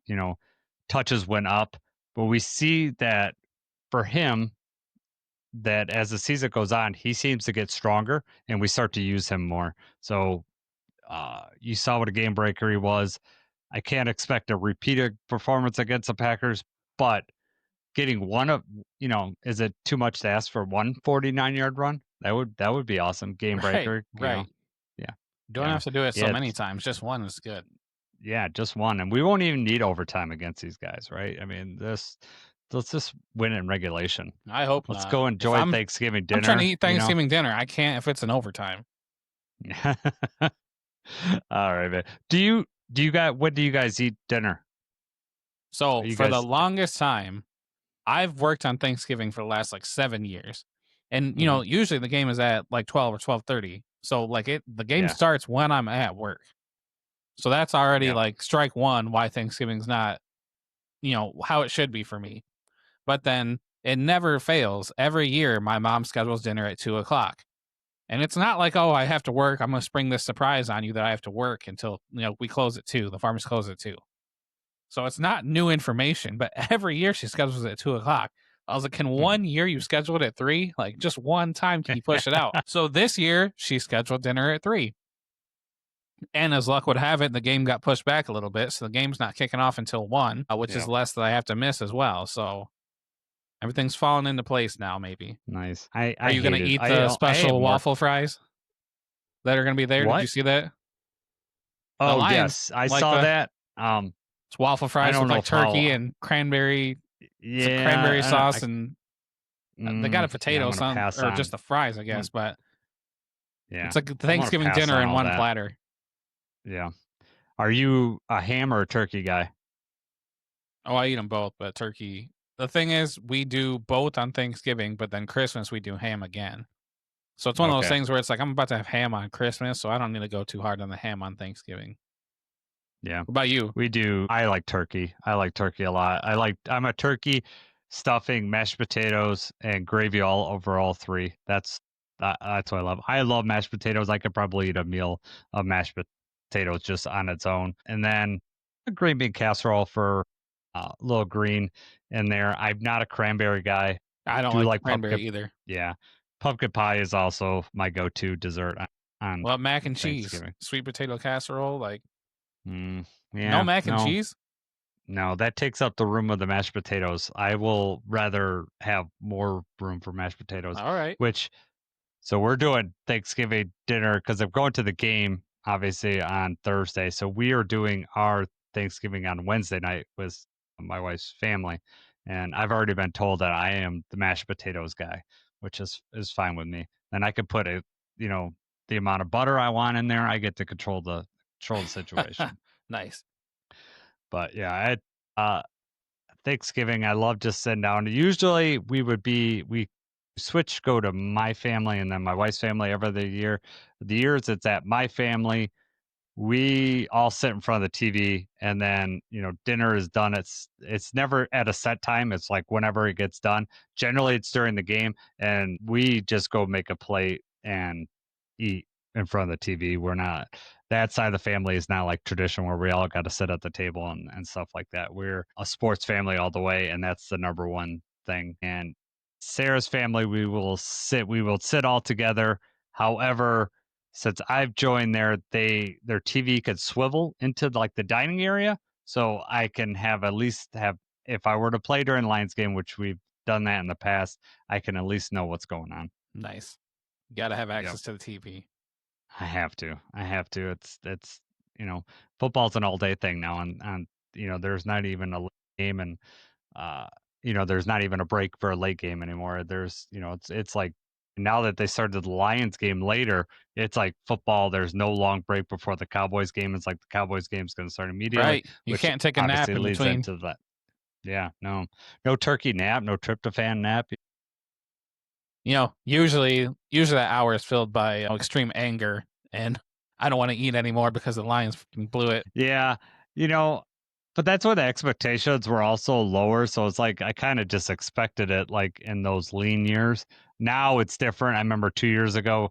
touches went up, but we see that for him, that as the season goes on, he seems to get stronger and we start to use him more. So you saw what a game breaker he was. I can't expect a repeated performance against the Packers, but getting is it too much to ask for one 49-yard run? That would be awesome. Game breaker. Right. Yeah. Don't have to do it so many times. Just one is good. Yeah, just one. And we won't even need overtime against these guys, right? I mean, let's just win in regulation. I hope Let's not. go enjoy Thanksgiving dinner. I'm trying to eat Thanksgiving dinner. I can't if it's an overtime. All right, man. When do you guys eat dinner? So for the longest time, I've worked on Thanksgiving for the last 7 years. And usually the game is at 12 or 12:30. So the game starts when I'm at work. So that's already strike one why Thanksgiving's not how it should be for me. But then it never fails. Every year my mom schedules dinner at 2:00. And it's not like, oh, I have to work. I'm going to spring this surprise on you that I have to work until we close at 2. The farmers close at 2. So it's not new information, but every year she schedules it at 2:00. I was like, can one year you schedule it at 3? Just one time can you push it out? So this year she scheduled dinner at 3. And as luck would have it, the game got pushed back a little bit. So the game's not kicking off until 1, which is less that I have to miss as well. So everything's falling into place now, maybe. Nice. Are you going to eat the special waffle fries that are going to be there? What? Did you see that? Oh, yes. I saw that. It's waffle fries with turkey and cranberry, cranberry sauce, and they got a potato or just the fries, I guess. But it's like Thanksgiving dinner in one platter. Yeah. Are you a ham or a turkey guy? Oh, I eat them both, but turkey. The thing is, we do both on Thanksgiving, but then Christmas we do ham again. So it's one of those things where it's like I'm about to have ham on Christmas, so I don't need to go too hard on the ham on Thanksgiving. Yeah. What about you? We do. I like turkey. I like turkey a lot. I'm a turkey, stuffing, mashed potatoes, and gravy all over all 3. That's what I love. I love mashed potatoes. I could probably eat a meal of mashed potatoes just on its own. And then a green bean casserole for a little green in there. I'm not a cranberry guy. I don't like cranberry either. Yeah. Pumpkin pie is also my go-to dessert on mac and cheese, sweet potato casserole, yeah, no mac and cheese? No, that takes up the room of the mashed potatoes. I will rather have more room for mashed potatoes. All right. So we're doing Thanksgiving dinner because I'm going to the game, obviously, on Thursday. So we are doing our Thanksgiving on Wednesday night with my wife's family. And I've already been told that I am the mashed potatoes guy, which is fine with me. And I can put the amount of butter I want in there. I get to control the situation. Nice. But yeah, Thanksgiving, I love just sitting down. Usually we go to my family and then my wife's family every other year. The years it's at my family, we all sit in front of the TV and then, dinner is done. It's never at a set time. It's like whenever it gets done. Generally it's during the game and we just go make a plate and eat in front of the TV. We're not, that side of the family is not like tradition where we all got to sit at the table and stuff like that. We're a sports family all the way, and that's the number one thing. And Sarah's family, we will sit all together. However, since I've joined their TV could swivel into like the dining area, so I can at least have, if I were to play during Lions game, which we've done that in the past, I can at least know what's going on. Nice. You got to have access to the TV. I have to. It's football's an all day thing now, and there's not even a late game, and uh, there's not even a break for a late game anymore. There's, it's like now that they started the Lions game later, it's like football. There's no long break before the Cowboys game. It's like the Cowboys game is going to start immediately, Right. You which can't take a nap obviously in leads between. into that. Yeah, no turkey nap, no tryptophan nap. Usually that hour is filled by extreme anger, and I don't want to eat anymore because the Lions blew it. Yeah, but that's where the expectations were also lower. So it's like I kind of just expected it like in those lean years. Now it's different. I remember 2 years ago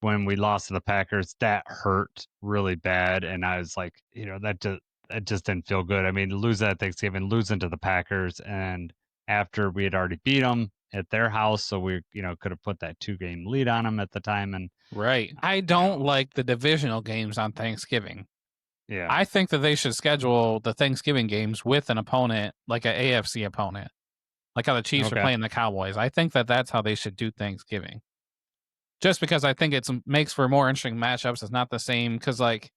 when we lost to the Packers, that hurt really bad. And I was like, that just didn't feel good. I mean, losing at Thanksgiving, losing to the Packers, and after we had already beat them at their house, so we, could have put that 2-game lead on them at the time. And Right. I don't like the divisional games on Thanksgiving. yeah, I think that they should schedule the Thanksgiving games with an opponent, like an AFC opponent, like how the Chiefs are okay, playing the Cowboys. I think that that's how they should do Thanksgiving. Just because I think it makes for more interesting matchups. It's not the same because, like,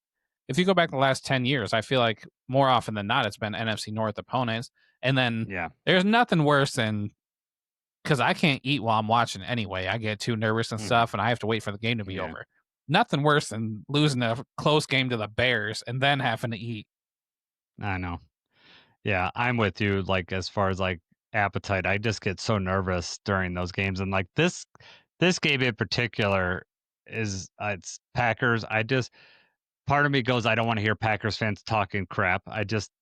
if you go back the last 10 years, I feel like more often than not, it's been NFC North opponents. And then yeah, there's nothing worse than because I can't eat while I'm watching anyway. I get too nervous and stuff, and I have to wait for the game to be yeah, over. Nothing worse than losing a close game to the Bears and then having to eat. I know. Yeah, I'm with you. Like as far as like appetite, I just get so nervous during those games, and like this game in particular is it's Packers. I just part of me goes, I don't want to hear Packers fans talking crap.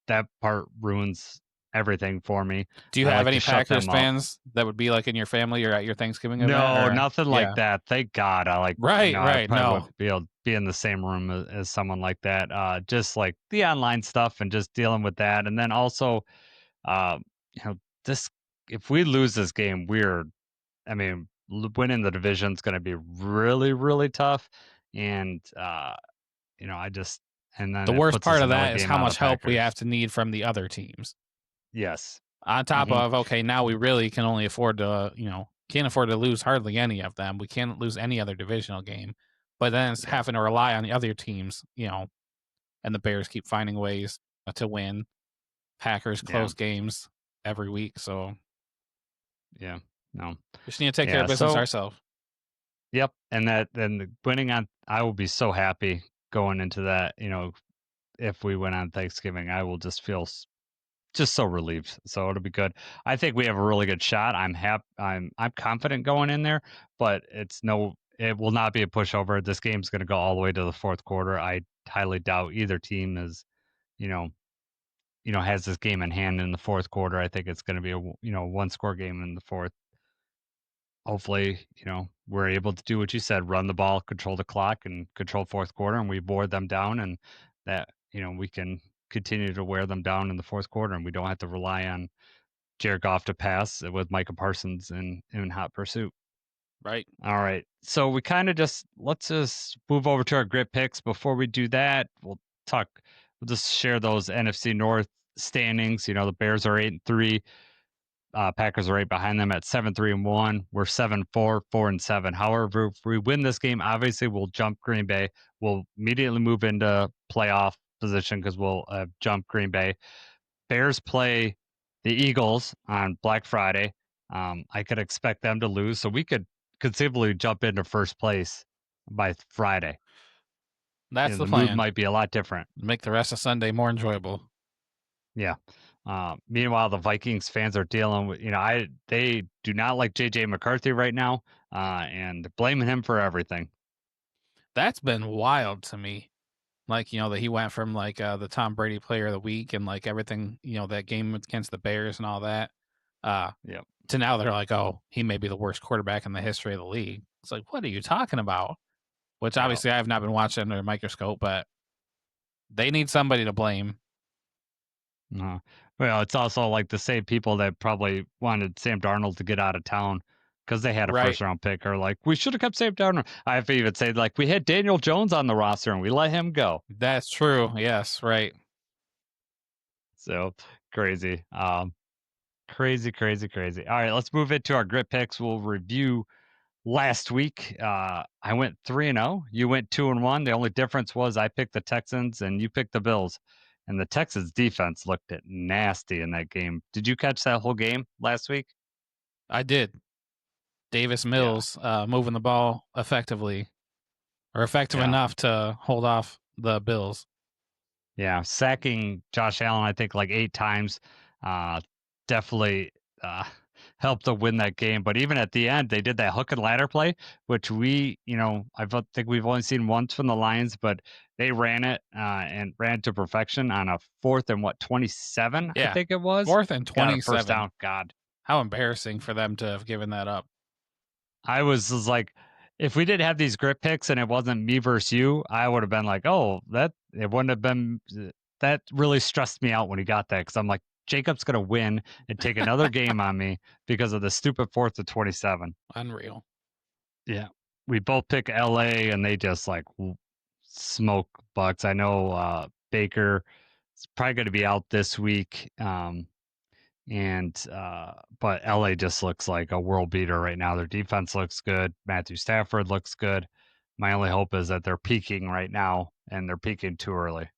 That part ruins everything for me. Do you I have like to any shut Packers them up. fans that would be like in your family or at your Thanksgiving event? No, Or nothing like yeah, that. Thank God. right, I right. probably No, wouldn't be able to be in the same room as someone like that. Just like the online stuff and just dealing with that. And then also, uh, you know, this, if we lose this game, I mean, winning the division is going to be really, really tough. And, I just, and then the it worst puts us part of another that is game how out of much the help we have Packers. to need from the other teams. Yes. On top Hmm. of okay, now we really can only afford to can't afford to lose hardly any of them. We can't lose any other divisional game, but then it's Yeah. having to rely on the other teams, and the Bears keep finding ways to win. Packers Yeah. close games every week, so Yeah. No. just need to take care Yeah. of business So, ourselves. yep. And winning on, I will be so happy going into that. If we win on Thanksgiving, I will just feel just so relieved. So it'll be good. I think we have a really good shot. I'm happy. I'm confident going in there, but it will not be a pushover. This game's going to go all the way to the fourth quarter. I highly doubt either team is, you know, has this game in hand in the fourth quarter. I think it's going to be a one score game in the fourth. Hopefully, we're able to do what you said, run the ball, control the clock, and control fourth quarter, and we board them down, and that we can continue to wear them down in the fourth quarter, and we don't have to rely on Jared Goff to pass with Micah Parsons in hot pursuit. Right. All right, so we kind of let's just move over to our grit picks. Before we do that, we'll just share those NFC North standings. The Bears are 8-3. Packers are right behind them at 7-3-1. We're 7-4, 4-7. However, if we win this game, obviously we'll jump Green Bay. We'll immediately move into playoff position because we'll jump Green Bay. Bears play the Eagles on Black Friday. I could expect them to lose, so we could conceivably jump into first place by Friday. That's the The mood plan. might be a lot different. Make the rest of Sunday more enjoyable. Yeah. Meanwhile, the Vikings fans are dealing with, they do not like JJ McCarthy right now, and blaming him for everything. That's been wild to me. Like, that he went from like the Tom Brady player of the week and like everything, that game against the Bears and all that, Yep. to now they're like, oh, he may be the worst quarterback in the history of the league. It's like, what are you talking about? Which Yep. obviously I have not been watching under a microscope, but they need somebody to blame. Well, it's also like the same people that probably wanted Sam Darnold to get out of town because they had a Right. first round pick are like, we should have kept Sam Darnold. I have to even say, like, we had Daniel Jones on the roster and we let him go. That's true. Yes, right. So crazy. Crazy. All right, let's move into our grit picks. We'll review last week. I went 3-0. You went 2-1. The only difference was I picked the Texans and you picked the Bills. And the Texans defense looked at nasty in that game. Did you catch that whole game last week? I did. Davis Mills moving the ball effectively, or effective enough to hold off the Bills. Yeah, sacking Josh Allen, I think, like 8 times, definitely helped to win that game. But even at the end, they did that hook and ladder play, which I think we've only seen once from the Lions, but they ran it and ran to perfection on a 4th and 27, I think it was. 4th and 27. Got a first down. God. How embarrassing for them to have given that up. I was like, if we didn't have these grip picks and it wasn't me versus you, I would have been like, oh, it wouldn't have been. That really stressed me out when he got that because I'm like, Jacob's gonna win and take another game on me because of the stupid 4th and 27. Unreal. Yeah, we both pick LA and they just like smoke Bucks. I know Baker is probably going to be out this week. But LA just looks like a world beater right now. Their defense looks good. Matthew Stafford looks good. My only hope is that they're peaking right now and they're peaking too early.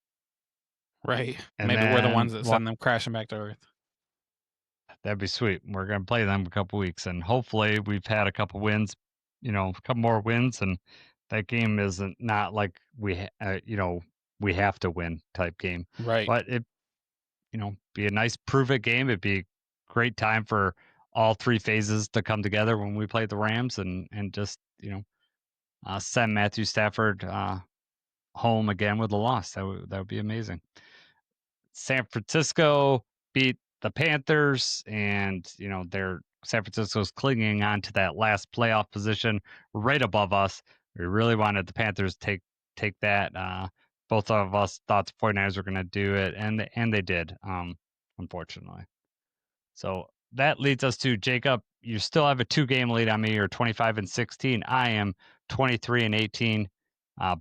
Right. And maybe we're the ones that send them crashing back to earth. That'd be sweet. We're going to play them a couple weeks and hopefully we've had a couple wins, a couple more wins, and that game isn't not like we have to win type game. Right. But it be a nice prove it game. It'd be a great time for all 3 phases to come together when we play the Rams and just, send Matthew Stafford home again with a loss. That would be amazing. San Francisco beat the Panthers and, San Francisco's clinging on to that last playoff position right above us. We really wanted the Panthers to take that. Both of us thought the 49ers were going to do it, and they did, unfortunately. So that leads us to Jacob. You still have a 2-game lead on me. You're 25-16. I am 23-18,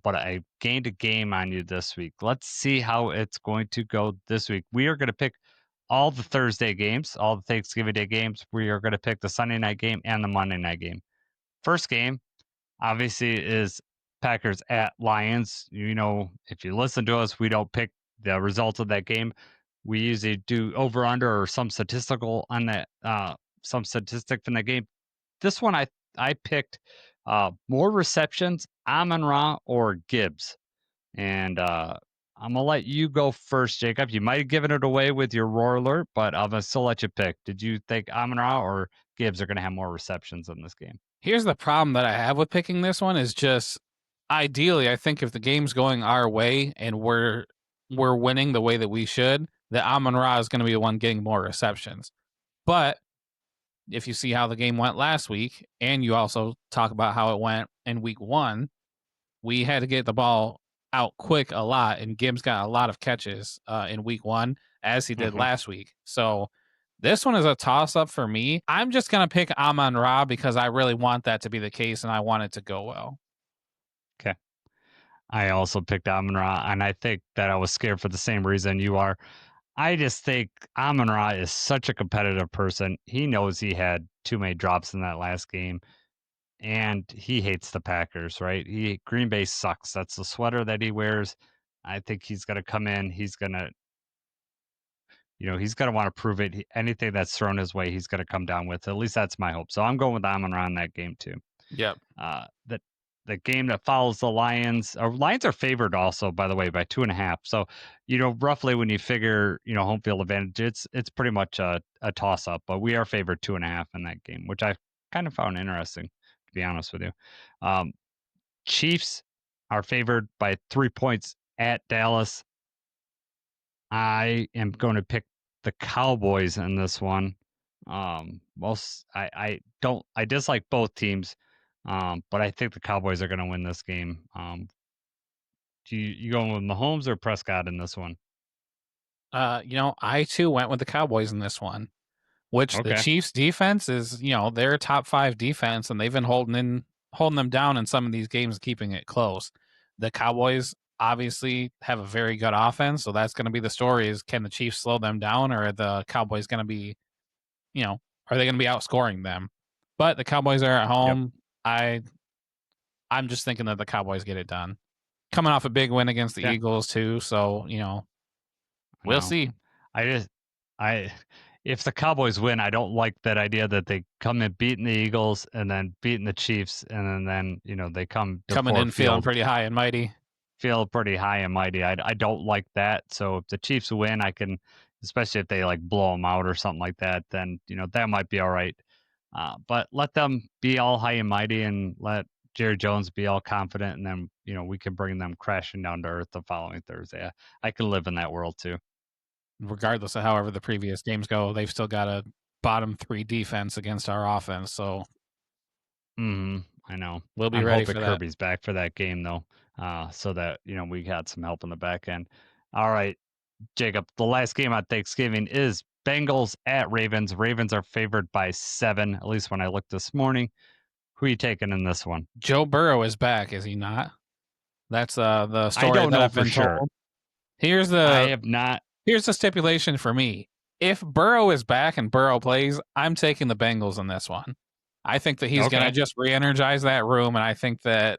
but I gained a game on you this week. Let's see how it's going to go this week. We are going to pick all the Thursday games, all the Thanksgiving Day games. We are going to pick the Sunday night game and the Monday night game. First game, obviously, is Packers at Lions. If you listen to us, we don't pick the results of that game. We usually do over under or some statistical on that, some statistic from the game. This one I picked more receptions, Amon-Ra or Gibbs, and I'm gonna let you go first, Jacob. You might have given it away with your roar alert, but I'm gonna still let you pick. Did you think Amon-Ra or Gibbs are gonna have more receptions in this game? Here's the problem that I have with picking this one is just ideally, I think if the game's going our way and we're winning the way that we should, that Amon-Ra is going to be the one getting more receptions. But if you see how the game went last week, and you also talk about how it went in week 1, we had to get the ball out quick a lot, and Gibbs got a lot of catches in week 1, as he did last week. So this one is a toss-up for me. I'm just going to pick Amon-Ra because I really want that to be the case, and I want it to go well. Okay. I also picked Amon-Ra, and I think that I was scared for the same reason you are. I just think Amon-Ra is such a competitive person. He knows he had too many drops in that last game, and he hates the Packers, right? Green Bay sucks. That's the sweater that he wears. I think he's going to come in. He's going to want to prove it. Anything that's thrown his way, he's going to come down with. At least that's my hope. So I'm going with Amon-Ra in that game too. Yep. The game that follows the Lions are favored also, by the way, by 2.5. So, roughly when you figure, home field advantage, it's pretty much a toss up, but we are favored 2.5 in that game, which I kind of found interesting, to be honest with you. Chiefs are favored by 3 points at Dallas. I am going to pick the Cowboys in this one. I dislike both teams. But I think the Cowboys are going to win this game. You going with Mahomes or Prescott in this one? I too went with the Cowboys in this one, which the Chiefs defense is, their top 5 defense, and they've been holding them down in some of these games, keeping it close. The Cowboys obviously have a very good offense, so that's going to be the story: is can the Chiefs slow them down, or are the Cowboys going to be, are they going to be outscoring them? But the Cowboys are at home. I'm just thinking that the Cowboys get it done. Coming off a big win against the Yeah. Eagles too, so we'll see. If the Cowboys win, I don't like that idea that they come in beating the Eagles and then beating the Chiefs, and then they come to Coming Ford in feeling Field, pretty high and mighty. feel pretty high and mighty. I don't like that. So if the Chiefs win, I can, especially if they like blow them out or something like that, then that might be all right. But let them be all high and mighty, and let Jerry Jones be all confident, and then we can bring them crashing down to earth the following Thursday. I can live in that world too. Regardless of however the previous games go, they've still got a bottom 3 defense against our offense. So I know. we'll be I'm ready hoping for that. Kirby's back for that game though, so that we got some help in the back end. All right, Jacob. The last game on Thanksgiving is Bengals at Ravens. Ravens are favored by 7, at least when I looked this morning. Who are you taking in this one? Joe Burrow is back, is he not? That's the story I don't that know I've for been sure. told. Here's I have not. Here's the stipulation for me. If Burrow is back and Burrow plays, I'm taking the Bengals in this one. I think that he's going to just re-energize that room, and I think that,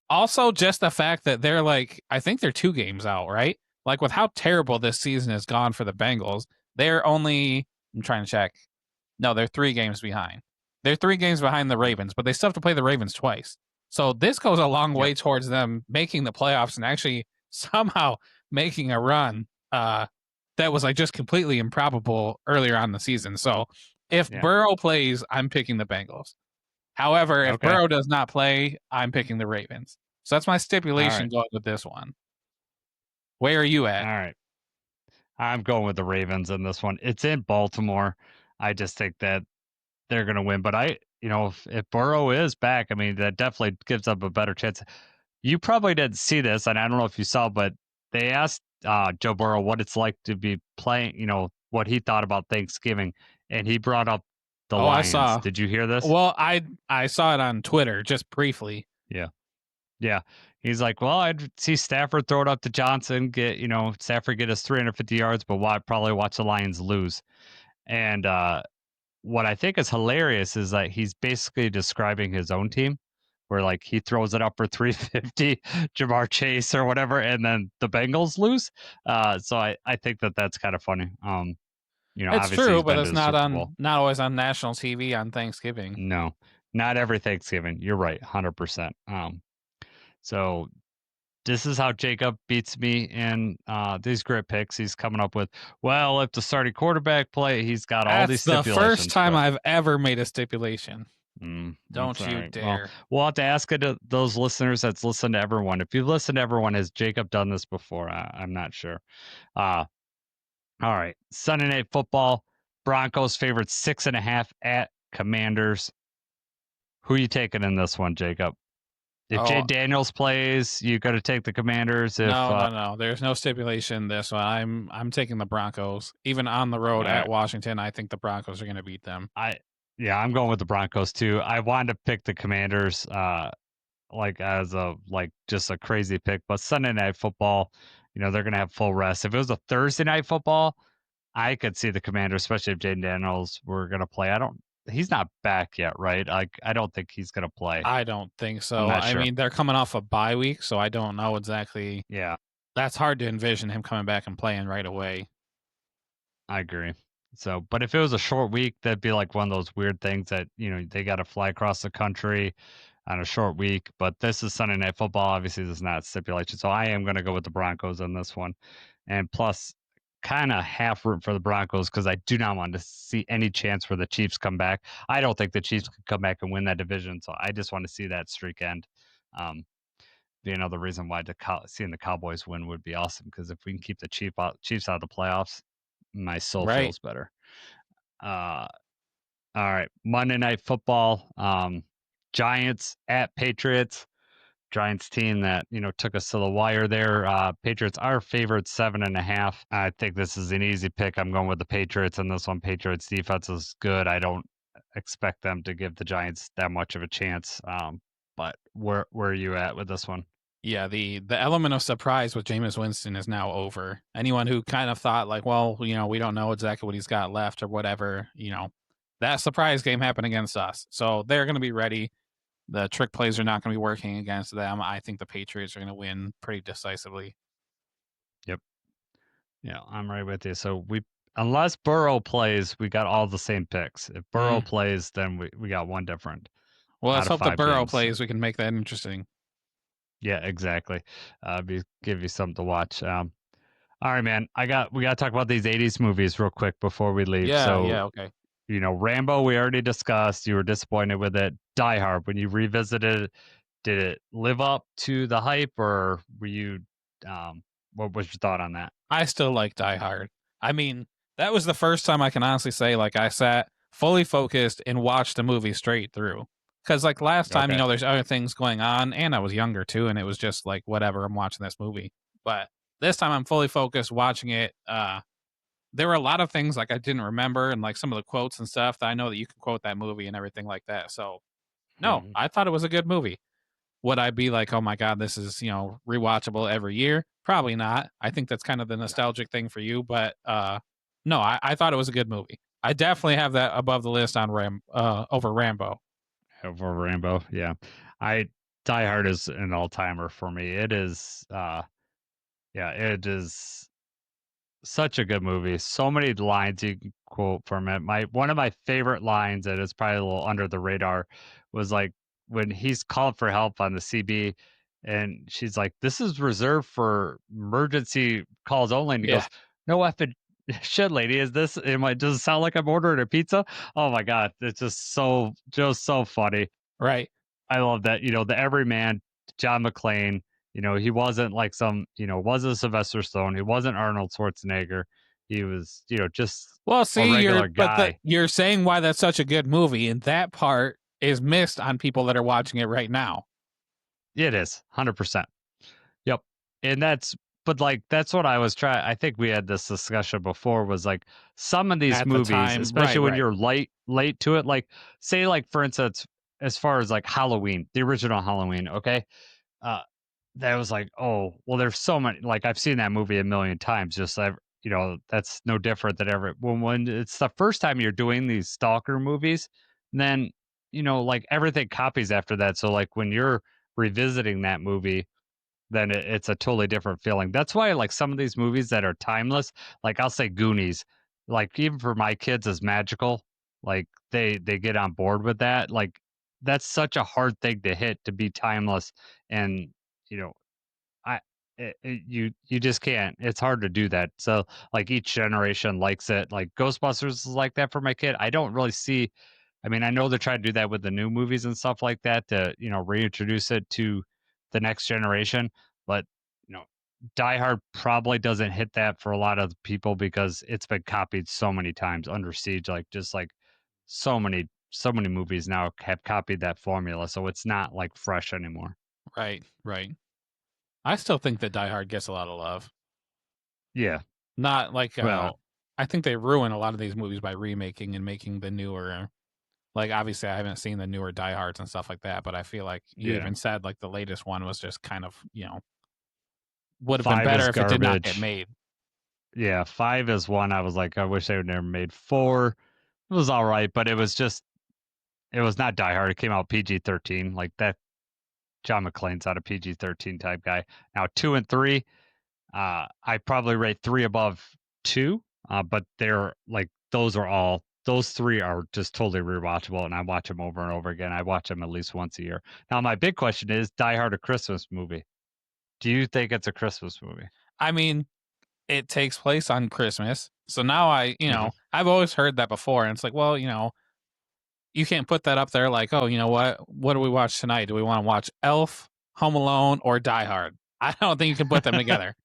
also just the fact that they're I think they're 2 games out, right? Like with how terrible this season has gone for the Bengals, I'm trying to check. No, they're 3 games behind. They're 3 games behind the Ravens, but they still have to play the Ravens twice. So this goes a long way towards them making the playoffs and actually somehow making a run that was just completely improbable earlier on in the season. So if Burrow plays, I'm picking the Bengals. However, if Burrow does not play, I'm picking the Ravens. So that's my stipulation going with this one. Where are you at? All right. I'm going with the Ravens in this one. It's in Baltimore. I just think that they're going to win. But if Burrow is back, I mean, that definitely gives up a better chance. You probably didn't see this, and I don't know if you saw, but they asked Joe Burrow what it's like to be playing, what he thought about Thanksgiving, and he brought up the Lions. I saw. Did you hear this? Well, I saw it on Twitter just briefly. Yeah. He's like, well, I'd see Stafford throw it up to Johnson, Stafford get us 350 yards, but probably watch the Lions lose. And what I think is hilarious is that he's basically describing his own team, where he throws it up for 350, Jamar Chase or whatever, and then the Bengals lose. So I think that's kind of funny. It's true, but it's not always on national TV on Thanksgiving. No, not every Thanksgiving. You're right, 100%. So this is how Jacob beats me in these grit picks. He's coming up with, well, if the starting quarterback play, he's got all these stipulations. That's the first time I've ever made a stipulation. Don't you right. dare. Well, we'll have to ask it to those listeners that's listened to everyone. If you've listened to everyone, has Jacob done this before? I'm not sure. All right. Sunday Night Football. Broncos favored 6.5 at Commanders. Who are you taking in this one, Jacob? If Jay Daniels plays, you got to take the Commanders. No. There's no stipulation this one. I'm taking the Broncos. Even on the road at Washington, I think the Broncos are going to beat them. I'm going with the Broncos too. I wanted to pick the Commanders as just a crazy pick, but Sunday Night Football, they're going to have full rest. If it was a Thursday Night Football, I could see the Commanders, especially if Jay Daniels were going to play. He's not back yet, right? I don't think he's going to play. I don't think so. I mean, they're coming off a bye week, so I don't know exactly. Yeah. That's hard to envision him coming back and playing right away. I agree. So, but if it was a short week, that'd be like one of those weird things that, they got to fly across the country on a short week. But this is Sunday Night Football. Obviously, this is not stipulation. So I am going to go with the Broncos on this one. And plus, kind of half root for the Broncos because I do not want to see any chance for the Chiefs come back. I don't think the Chiefs could come back and win that division. So I just want to see that streak end. The reason why seeing the Cowboys win would be awesome because if we can keep the Chiefs out of the playoffs, my soul feels better. All right. Monday Night Football. Giants at Patriots. Giants team that took us to the wire there. Patriots are favored 7.5. I think this is an easy pick. I'm going with the Patriots in this one. Patriots defense is good. I don't expect them to give the Giants that much of a chance. But where are you at with this one? Yeah, the element of surprise with Jameis Winston is now over. Anyone who kind of thought we don't know exactly what he's got left or whatever, that surprise game happened against us. So they're going to be ready. The trick plays are not going to be working against them. I think the Patriots are going to win pretty decisively. Yep. Yeah, I'm right with you. So unless Burrow plays, we got all the same picks. If Burrow plays, then we got one different. Well, let's out of hope the 5 Burrow games. plays. We can make that interesting. Yeah, exactly. Give you something to watch. All right, man. We got to talk about these 80s movies real quick before we leave. Yeah, okay. Rambo, we already discussed. You were disappointed with it. Die Hard, when you revisited it, did it live up to the hype, or were you? What was your thought on that? I still like Die Hard. I mean, that was the first time I can honestly say like I sat fully focused and watched the movie straight through. Because like last time, Okay. there's other things going on, and I was younger too, and it was just like whatever. I'm watching this movie, but this time I'm fully focused watching it. There were a lot of things like I didn't remember, and like some of the quotes and stuff that I know that you can quote that movie and everything like that. So no, I thought it was a good movie. Would I be like, oh my God, this is, rewatchable every year? Probably not. I think that's kind of the nostalgic thing for you, but no, I thought it was a good movie. I definitely have that above the list on over Rambo. Over Rambo, yeah. Die Hard is an all timer for me. It is, it is such a good movie. So many lines you can quote from it. One of my favorite lines, and it's probably a little under the radar, was like when he's called for help on the CB, and she's like, "This is reserved for emergency calls only." And he goes, "No effing shit, lady. Is this? Does it sound like I'm ordering a pizza?" Oh my god, it's just so funny. Right. I love that. The everyman, John McClane. He wasn't like wasn't Sylvester Stallone. He wasn't Arnold Schwarzenegger. He was, just a regular guy. You're saying why that's such a good movie, and that part is missed on people that are watching it right now. It is 100%. Yep. And but like, that's what I was trying. I think we had this discussion before, was like some of these At the movies, time, especially when right. you're late to it, like say, like for instance, as far as like Halloween, the original Halloween. Okay. That was like, oh, well, there's so many, like I've seen that movie a million times. Just that's no different than ever. When it's the first time you're doing these stalker movies, then like everything copies after that. So like when you're revisiting that movie, then it's a totally different feeling. That's why like some of these movies that are timeless, like I'll say Goonies, like even for my kids is magical. Like they get on board with that. Like that's such a hard thing to hit, to be timeless. And you know I you just can't. It's hard to do that. So like each generation likes it. Like Ghostbusters is like that for my kid. I don't really see. I mean, I know they're trying to do that with the new movies and stuff like that to reintroduce it to the next generation. But you know, Die Hard probably doesn't hit that for a lot of people because it's been copied so many times. Under Siege, like just like so many movies now have copied that formula, so it's not like fresh anymore. Right. I still think that Die Hard gets a lot of love. Yeah. Not like Well, I think they ruin a lot of these movies by remaking and making the newer. Like obviously, I haven't seen the newer Die Hards and stuff like that, but I feel like you yeah. even said like the latest one was just kind of would have been 5 is better if it did not get garbage. made. Yeah, 5 is one I was like, I wish they would never made. 4, it was all right, but it was not Die Hard. It came out PG-13. Like that, John McClane's not a PG-13 type guy. Now 2 and 3, I probably rate 3 above 2, but they're like those 3 are just totally rewatchable, and I watch them over and over again. I watch them at least once a year. Now my big question is, Die Hard a Christmas movie? Do you think it's a Christmas movie? I mean, it takes place on Christmas, so now Uh-huh. I've always heard that before, and it's like, well, you can't put that up there like, oh, you know what do we watch tonight? Do we want to watch Elf, Home Alone, or Die Hard? I don't think you can put them together.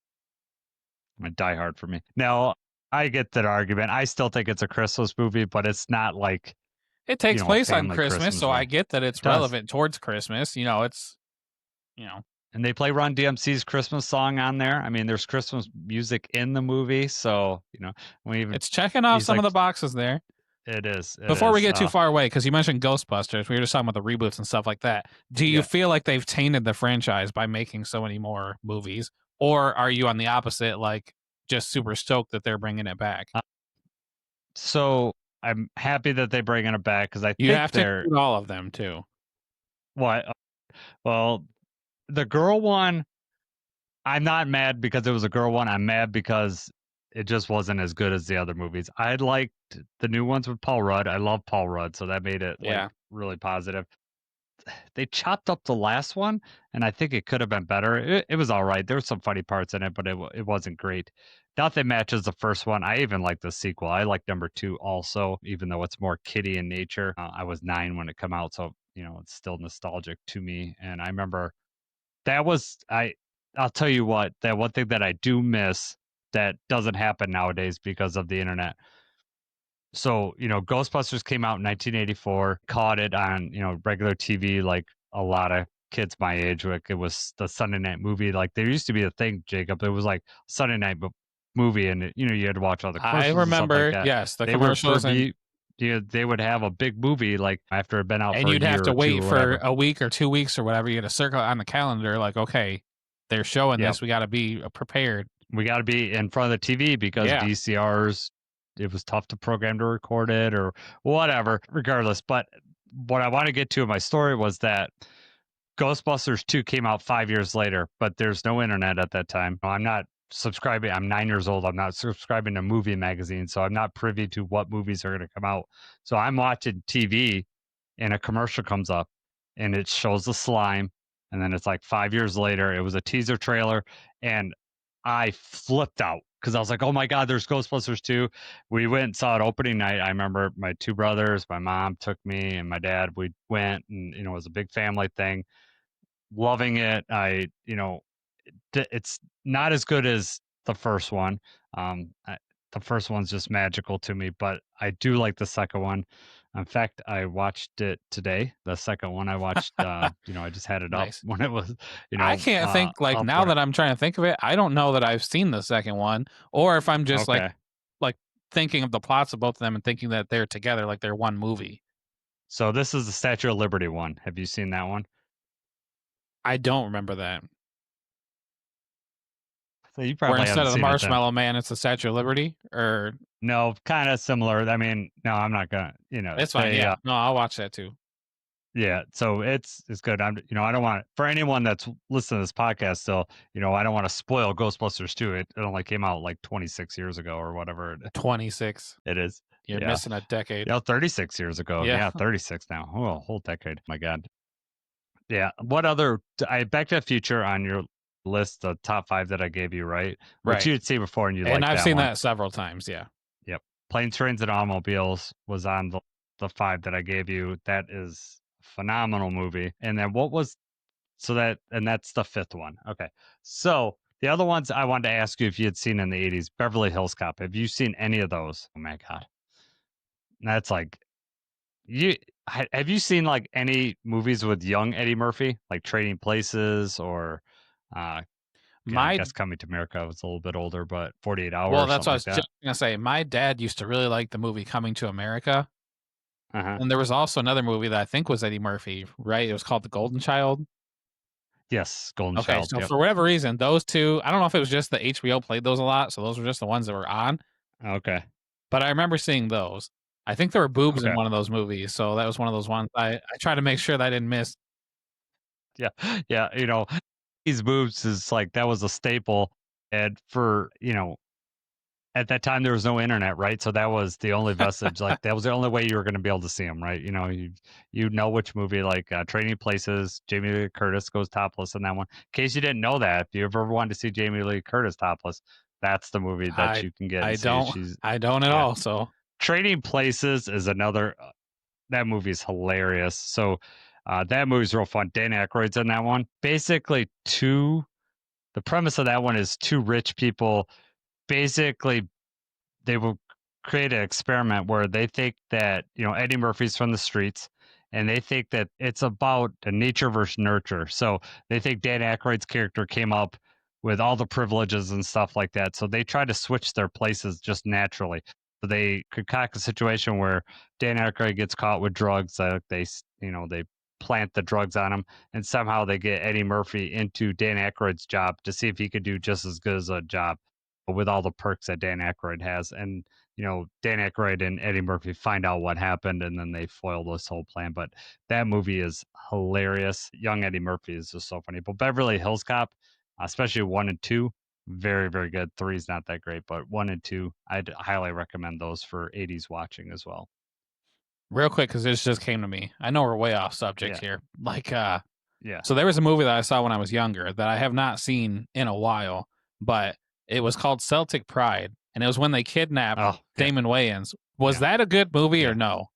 Die Hard for me. Now, I get that argument. I still think it's a Christmas movie, but it's not like, It takes a place on family Christmas, so I movie. get that it's It does. relevant towards Christmas. It's And they play Run DMC's Christmas song on there. I mean, there's Christmas music in the movie, so it's checking off he's some like, of the boxes there. it is. Before we get too far away, because you mentioned Ghostbusters, we were just talking about the reboots and stuff like that. Do you Yeah. feel like they've tainted the franchise by making so many more movies, or are you on the opposite, like just super stoked that they're bringing it back? So I'm happy that they're bringing it back because I You think have to include all of them too. What? Well, the girl one, I'm not mad because it was a girl one. I'm mad because it just wasn't as good as the other movies. I liked the new ones with Paul Rudd. I love Paul Rudd, so that made it like Yeah. really positive. They chopped up the last one, and I think it could have been better. It was all right. There were some funny parts in it, but it wasn't great. Nothing matches the first one. I even like the sequel. I like number 2 also, even though it's more kiddie in nature. I was 9 when it came out, so it's still nostalgic to me. And I remember that was I'll tell you what, that one thing that I do miss that doesn't happen nowadays because of the internet. So, Ghostbusters came out in 1984, caught it on, regular TV like a lot of kids my age. Like it was the Sunday night movie. Like there used to be a thing, Jacob. It was like Sunday night movie, and you had to watch all the I commercials and stuff like remember, that. yes, the They would commercials, and they would have a big movie like after it had been out for a you'd year have to or wait 2 or for whatever. a week or 2 weeks or whatever. You had to circle it on the calendar, like, okay, they're showing Yep. this. We got to be prepared. We got to be in front of the TV because Yeah. VCRs, it was tough to program to record it or whatever, regardless. But what I want to get to in my story was that Ghostbusters 2 came out 5 years later, but there's no internet at that time. I'm not subscribing. I'm 9 years old. I'm not subscribing to movie magazines, so I'm not privy to what movies are going to come out. So I'm watching TV and a commercial comes up and it shows the slime. And then it's like 5 years later, it was a teaser trailer. And I flipped out because I was like, oh my God, there's Ghostbusters 2. We went and saw it opening night. I remember my 2 brothers, my mom took me, and my dad. We went, and it was a big family thing. Loving it. It's not as good as the first one. The first one's just magical to me, but I do like the second one. In fact, I watched it today. The second one I watched, I just had it up Nice. when it was, I can't think, like, now that I'm trying to think of it, I don't know that I've seen the second one, or if I'm just okay. like thinking of the plots of both of them and thinking that they're together, like they're one movie. So this is the Statue of Liberty one. Have you seen that one? I don't remember that. So you Where probably instead haven't of the seen it then. Marshmallow Man, it's the Statue of Liberty, or No, kind of similar. I mean, no, I'm not gonna. it's fine. Yeah, no, I'll watch that too. Yeah, so it's good. I don't want for anyone that's listening to this podcast still, I don't want to spoil Ghostbusters 2. It only came out like 26 years ago or whatever 26. it is. You're Yeah. missing a decade. Yeah, 36 years ago. Yeah. Yeah, 36 now. Oh, a whole decade. My God. Yeah. What other Back to the Future on your list, the top 5 that I gave you, right? Which Right. you'd see before and you And like I've that seen one. that several times. Yeah. Yep. Planes, Trains, and Automobiles was on the 5 that I gave you. That is a phenomenal movie. And then that's the 5th one. Okay. So the other ones I wanted to ask you if you had seen in the 80s, Beverly Hills Cop. Have you seen any of those? Oh my God. That's like have you seen like any movies with young Eddie Murphy, like Trading Places or I guess Coming to America was a little bit older, but 48 Hours. Well, that's what I was like just gonna say. My dad used to really like the movie Coming to America. Uh-huh. And there was also another movie that I think was Eddie Murphy, right? It was called The Golden Child. Yes, Golden Okay, Child. so Yep. for whatever reason, those two, I don't know if it was just the HBO played those a lot, so those were just the ones that were on. Okay. But I remember seeing those. I think there were boobs in Okay. one of those movies, so that was one of those ones I try to make sure that I didn't miss. Yeah. Yeah. These boobs is like that was a staple. And for, at that time there was no internet, right? So that was the only vestige. Like that was the only way you were going to be able to see them, right? You know which movie, like Trading Places, Jamie Lee Curtis goes topless in that one. In case you didn't know that, if you ever wanted to see Jamie Lee Curtis topless, that's the movie that you can get. I and don't. See. I don't at all. So Trading Places is another. That movie is hilarious. So that movie's real fun. Dan Aykroyd's in that one. Basically, the premise of that one is 2 rich people. Basically, they will create an experiment where they think that Eddie Murphy's from the streets, and they think that it's about a nature versus nurture. So they think Dan Aykroyd's character came up with all the privileges and stuff like that. So they try to switch their places just naturally. So they concoct a situation where Dan Aykroyd gets caught with drugs. They plant the drugs on him, and somehow they get Eddie Murphy into Dan Aykroyd's job to see if he could do just as good as a job with all the perks that Dan Aykroyd has. And Dan Aykroyd and Eddie Murphy find out what happened, and then they foil this whole plan. But that movie is hilarious. Young Eddie Murphy is just so funny. But Beverly Hills Cop, especially 1 and 2, very, very good. 3 is not that great, but 1 and 2, I'd highly recommend those for 80s watching as well. Real quick, because this just came to me. I know we're way off subject here. Yeah. So there was a movie that I saw when I was younger that I have not seen in a while, but it was called Celtic Pride, and it was when they kidnapped Damon Wayans. Was that a good movie or no?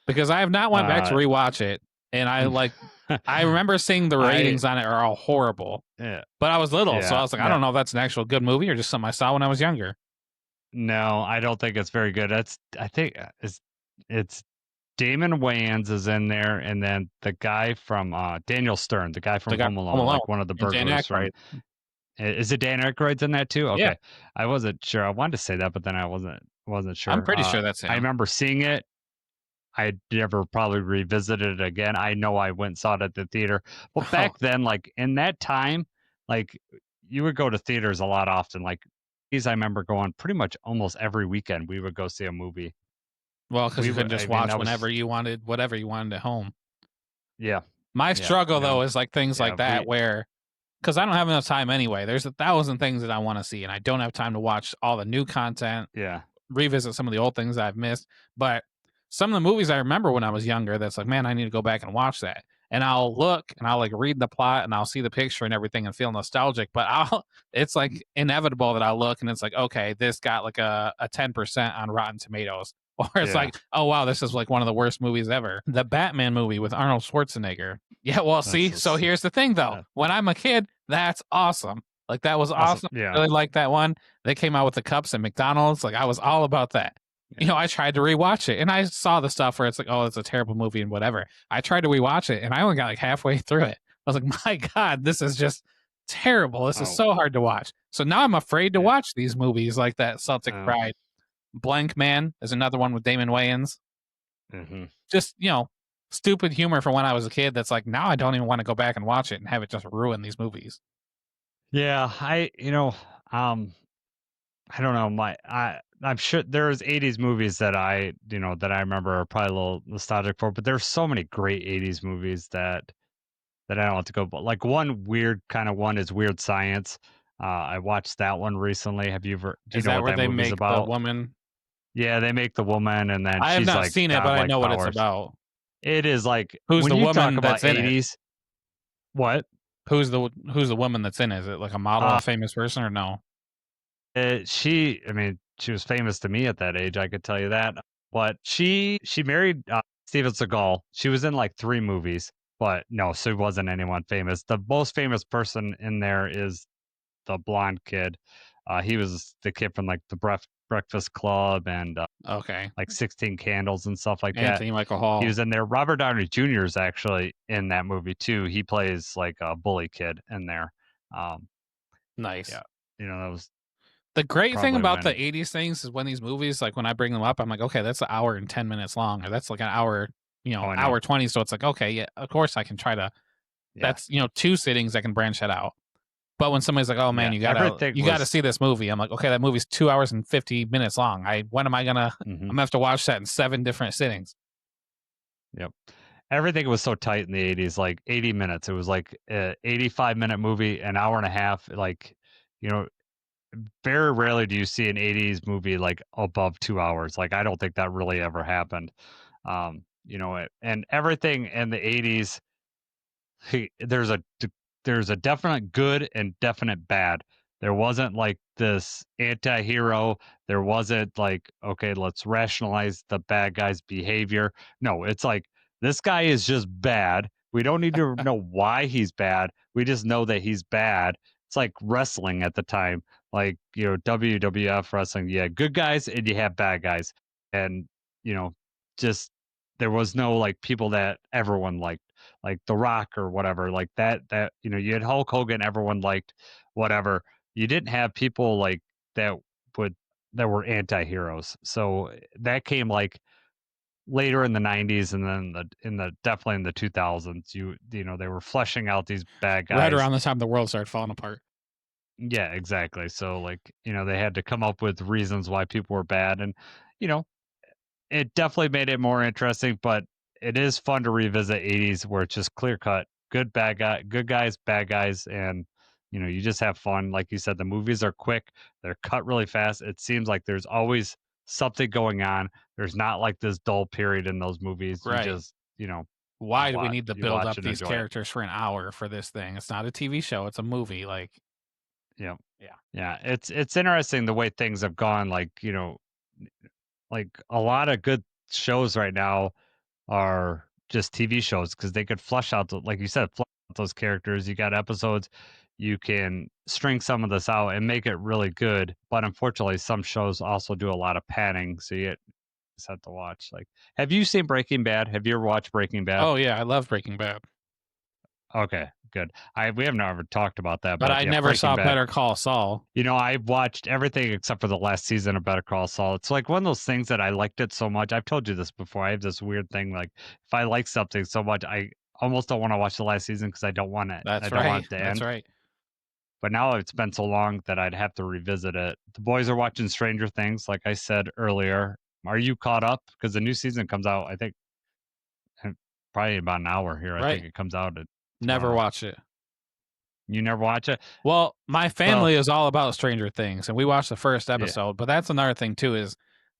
Because I have not went back to rewatch it, and I remember seeing the ratings on it are all horrible. Yeah. But I was little, so I was like, I don't know if that's an actual good movie or just something I saw when I was younger. No, I don't think it's very good. I think it's Damon Wayans is in there, and then the guy from Daniel Stern, the guy from Home Alone, like one of the burglars from. Is it Dan Aykroyd's in that too? Okay, yeah. I wasn't sure. I wanted to say that, but then I wasn't sure. I'm pretty sure that's him. I remember seeing it. I never probably revisited it again. I know I went and saw it at the theater, but back then, like in that time, like you would go to theaters a lot often. Like I remember going pretty much almost every weekend. We would go see a movie. Well, because you could just watch whenever you wanted, whatever you wanted at home. Yeah. My struggle though is like things like that where, because I don't have enough time anyway. There's 1,000 things that I want to see, and I don't have time to watch all the new content. Yeah. Revisit some of the old things I've missed, but some of the movies I remember when I was younger, that's like, man, I need to go back and watch that. And I'll look and I'll like read the plot and I'll see the picture and everything and feel nostalgic. But it's like inevitable that I'll look and it's like, okay, this got like a 10% on Rotten Tomatoes. Or it's like, oh, wow, this is like one of the worst movies ever. The Batman movie with Arnold Schwarzenegger. Yeah, well, so here's the thing, though. When I'm a kid, that's awesome. Like, that was awesome. Yeah. I really like that one. They came out with the cups at McDonald's. Like, I was all about that. Yeah. I tried to rewatch it, and I saw the stuff where it's like, oh, it's a terrible movie and whatever. I tried to rewatch it, and I only got like halfway through it. I was like, my God, this is just terrible. This is so hard to watch. So now I'm afraid to watch these movies like that Celtic Pride. Blank Man is another one with Damon Wayans. Mm-hmm. Just, stupid humor from when I was a kid that's like, now I don't even want to go back and watch it and have it just ruin these movies. Yeah, I don't know. I'm sure there's 80s movies that I remember are probably a little nostalgic for, but there's so many great 80s movies that I don't have to go. But like one weird kind of one is Weird Science. I watched that one recently. Have you ever? Do you know what that movie's about? The woman? Yeah, they make the woman, and then I have she's not like seen it, but I know what it's about. It is like who's when the you woman talk about that's in 80s. It? What? Who's the woman that's in it? Is it like a model, a famous person, or no? She was famous to me at that age. I could tell you that. But she married Steven Seagal. She was in like 3 movies, but no, she wasn't anyone famous. The most famous person in there is the blonde kid. He was the kid from like the Breakfast Club and like 16 Candles and stuff like Anthony Michael Hall. He was in there. Robert Downey Jr. is actually in that movie too. He plays like a bully kid in there. Nice. Yeah, that was the great thing about the 80s things is when these movies, like when I bring them up, I'm like, okay, that's an hour and 10 minutes long, or that's like an hour, hour 20. So it's like, okay, yeah, of course I can try to. Yeah. That's 2 sittings I can branch that out. But when somebody's like, "Oh man, you gotta see this movie," I'm like, "Okay, that movie's 2 hours and 50 minutes long. When am I gonna? I'm gonna have to watch that in 7 different sittings." Yep, everything was so tight in the 80s, like 80 minutes. It was like a 85-minute movie, an hour and a half. Like, very rarely do you see an 80s movie like above 2 hours. Like, I don't think that really ever happened. And everything in the 80s, there's a definite good and definite bad. There wasn't like this anti-hero. There wasn't like, okay, let's rationalize the bad guy's behavior. No, it's like, this guy is just bad. We don't need to know why he's bad. We just know that he's bad. It's like wrestling at the time, like, WWF wrestling. Yeah, good guys and you have bad guys. And, just there was no like people that everyone liked. Like The Rock or whatever, like that you had Hulk Hogan, everyone liked whatever. You didn't have people like that were anti-heroes. So that came like later in the 90s, and then definitely in the 2000s. They were fleshing out these bad guys right around the time the world started falling apart. Yeah, exactly. So like, they had to come up with reasons why people were bad, and you know, it definitely made it more interesting, but it is fun to revisit 80s where it's just clear cut, good guys, bad guys, and you just have fun. Like you said, the movies are quick, they're cut really fast. It seems like there's always something going on. There's not like this dull period in those movies. You Right. just, you Why do we watch need to you build watch up and these enjoy it. characters for an hour for this thing? It's not a TV show, it's a movie. Like, Yeah. yeah. Yeah. It's interesting the way things have gone. Like, like a lot of good shows right now are just TV shows because they could flesh out, like you said, flesh out those characters. You got episodes, you can string some of this out and make it really good. But unfortunately, some shows also do a lot of padding, so you just have to watch. Like, have you seen Breaking Bad? Have you ever watched Breaking Bad? Oh yeah, I love Breaking Bad. Okay, good. We haven't ever talked about that, But but I yeah, never Breaking saw Bad. Better Call Saul. I watched everything except for the last season of Better Call Saul. It's like one of those things that I liked it so much. I've told you this before. I have this weird thing, like if I like something so much, I almost don't want to watch the last season because I don't want it. I That's don't want right. it to That's end. right. But now it's been so long that I'd have to revisit it. The boys are watching Stranger Things, like I said earlier. Are you caught up? Because the new season comes out, I think, probably in about an hour here. I Right. think it comes out Never tomorrow. watched it. You never watch it? Well, my Well, family is all about Stranger Things, and we watched the first yeah. episode. But that's another thing too, is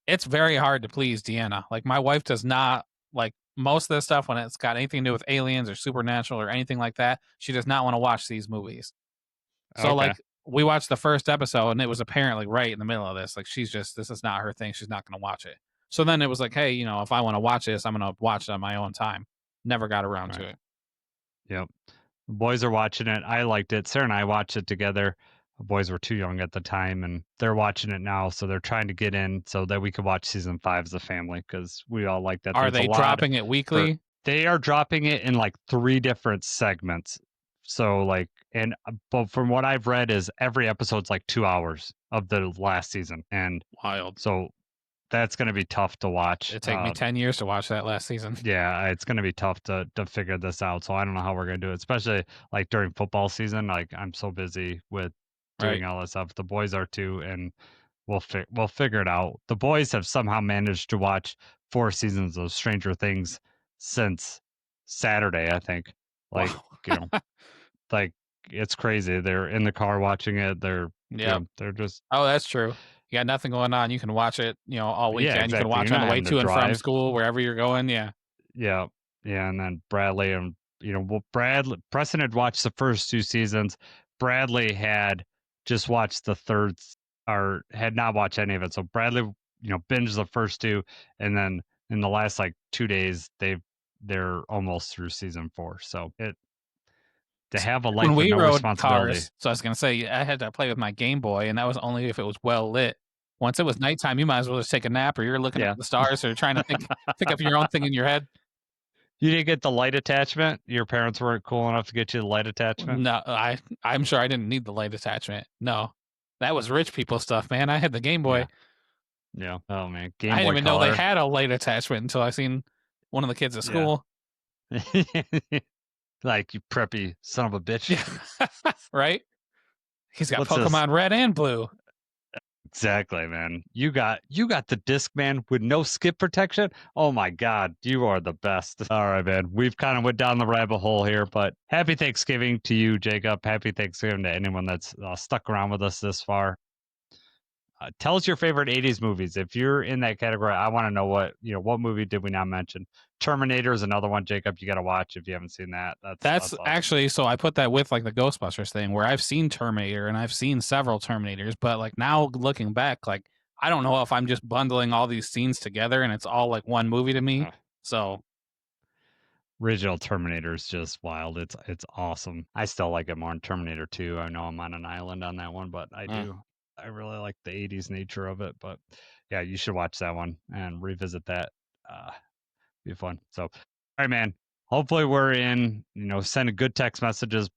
it's very hard to please Deanna. Like my wife does not like most of the stuff when it's got anything to do with aliens or supernatural or anything like that. She does not want to watch these movies. So Okay. like we watched the first episode, and it was apparently right in the middle of this. Like this is not her thing. She's not going to watch it. So then it was like, hey, if I want to watch this, I'm going to watch it on my own time. Never got around to Right. it. Yep. The boys are watching it. I liked it. Sarah and I watched it together. The boys were too young at the time, and they're watching it now. So they're trying to get in so that we could watch season 5 as a family because we all like that. Are There's a they lot dropping it weekly? they are dropping it in like 3 different segments. So like, but from what I've read is every episode's like 2 hours of the last season, and Wild. so that's going to be tough to watch. It take me 10 years to watch that last season. Yeah, it's going to be tough to figure this out. So I don't know how we're going to do it, especially like during football season. Like I'm so busy with doing all this stuff. The boys are too, and we'll figure it out. The boys have somehow managed to watch 4 seasons of Stranger Things since Saturday, I think. Like, wow. Like it's crazy. They're in the car watching it. They're they're just Oh, that's true. You got nothing going on. You can watch it, all weekend. yeah, exactly. You can watch You're on not the way having to and from drive. school, wherever you're going. Yeah. Yeah. Yeah. And then Bradley and, Preston had watched the first 2 seasons. Bradley had just watched the third or had not watched any of it. So Bradley, binged the first 2. And then in the last like 2 days, they're almost through season 4. So to have a When life with we no rode responsibility. cars, so I was going to say, I had to play with my Game Boy, and that was only if it was well lit. Once it was nighttime, you might as well just take a nap, or you're looking at the stars, or trying to pick up your own thing in your head. You didn't get the light attachment? Your parents weren't cool enough to get you the light attachment? No, I'm sure I didn't need the light attachment. No, that was rich people stuff, man. I had the Game Boy. Yeah. Oh man, Game I Boy didn't even Color. know they had a light attachment until I seen one of the kids at school. Like, you preppy son of a bitch. Yeah. Right? He's got What's Pokemon Red and Blue. Exactly, man. You got the Discman with no skip protection. Oh my God, you are the best. All right, man. We've kind of went down the rabbit hole here, but happy Thanksgiving to you, Jacob. Happy Thanksgiving to anyone that's stuck around with us this far. Tell us your favorite 80s movies. If you're in that category, I want to know what movie did we not mention? Terminator is another one, Jacob, you got to watch if you haven't seen that. That's awesome. actually, so I put that with like the Ghostbusters thing where I've seen Terminator and I've seen several Terminators, but like now looking back, like I don't know if I'm just bundling all these scenes together and it's all like one movie to me. So original Terminator is just wild. It's awesome. I still like it more than Terminator 2. I know I'm on an island on that one, but I do. I really like the 80s nature of it. But yeah, you should watch that one and revisit that. Be fun. So, all right, man. Hopefully we're in, sending good text messages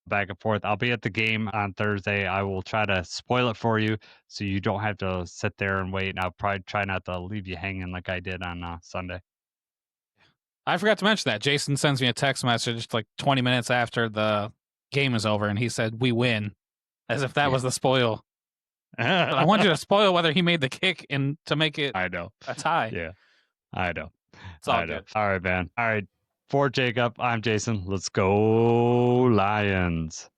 back and forth. I'll be at the game on Thursday. I will try to spoil it for you so you don't have to sit there and wait. And I'll probably try not to leave you hanging like I did on Sunday. I forgot to mention that. Jason sends me a text message like 20 minutes after the game is over, and he said, "We win." As if that was the spoil. I want you to spoil whether he made the kick and to make it I know. a tie. Yeah, I know. It's all I know. good. All right, man. All right. For Jacob, I'm Jason. Let's go Lions.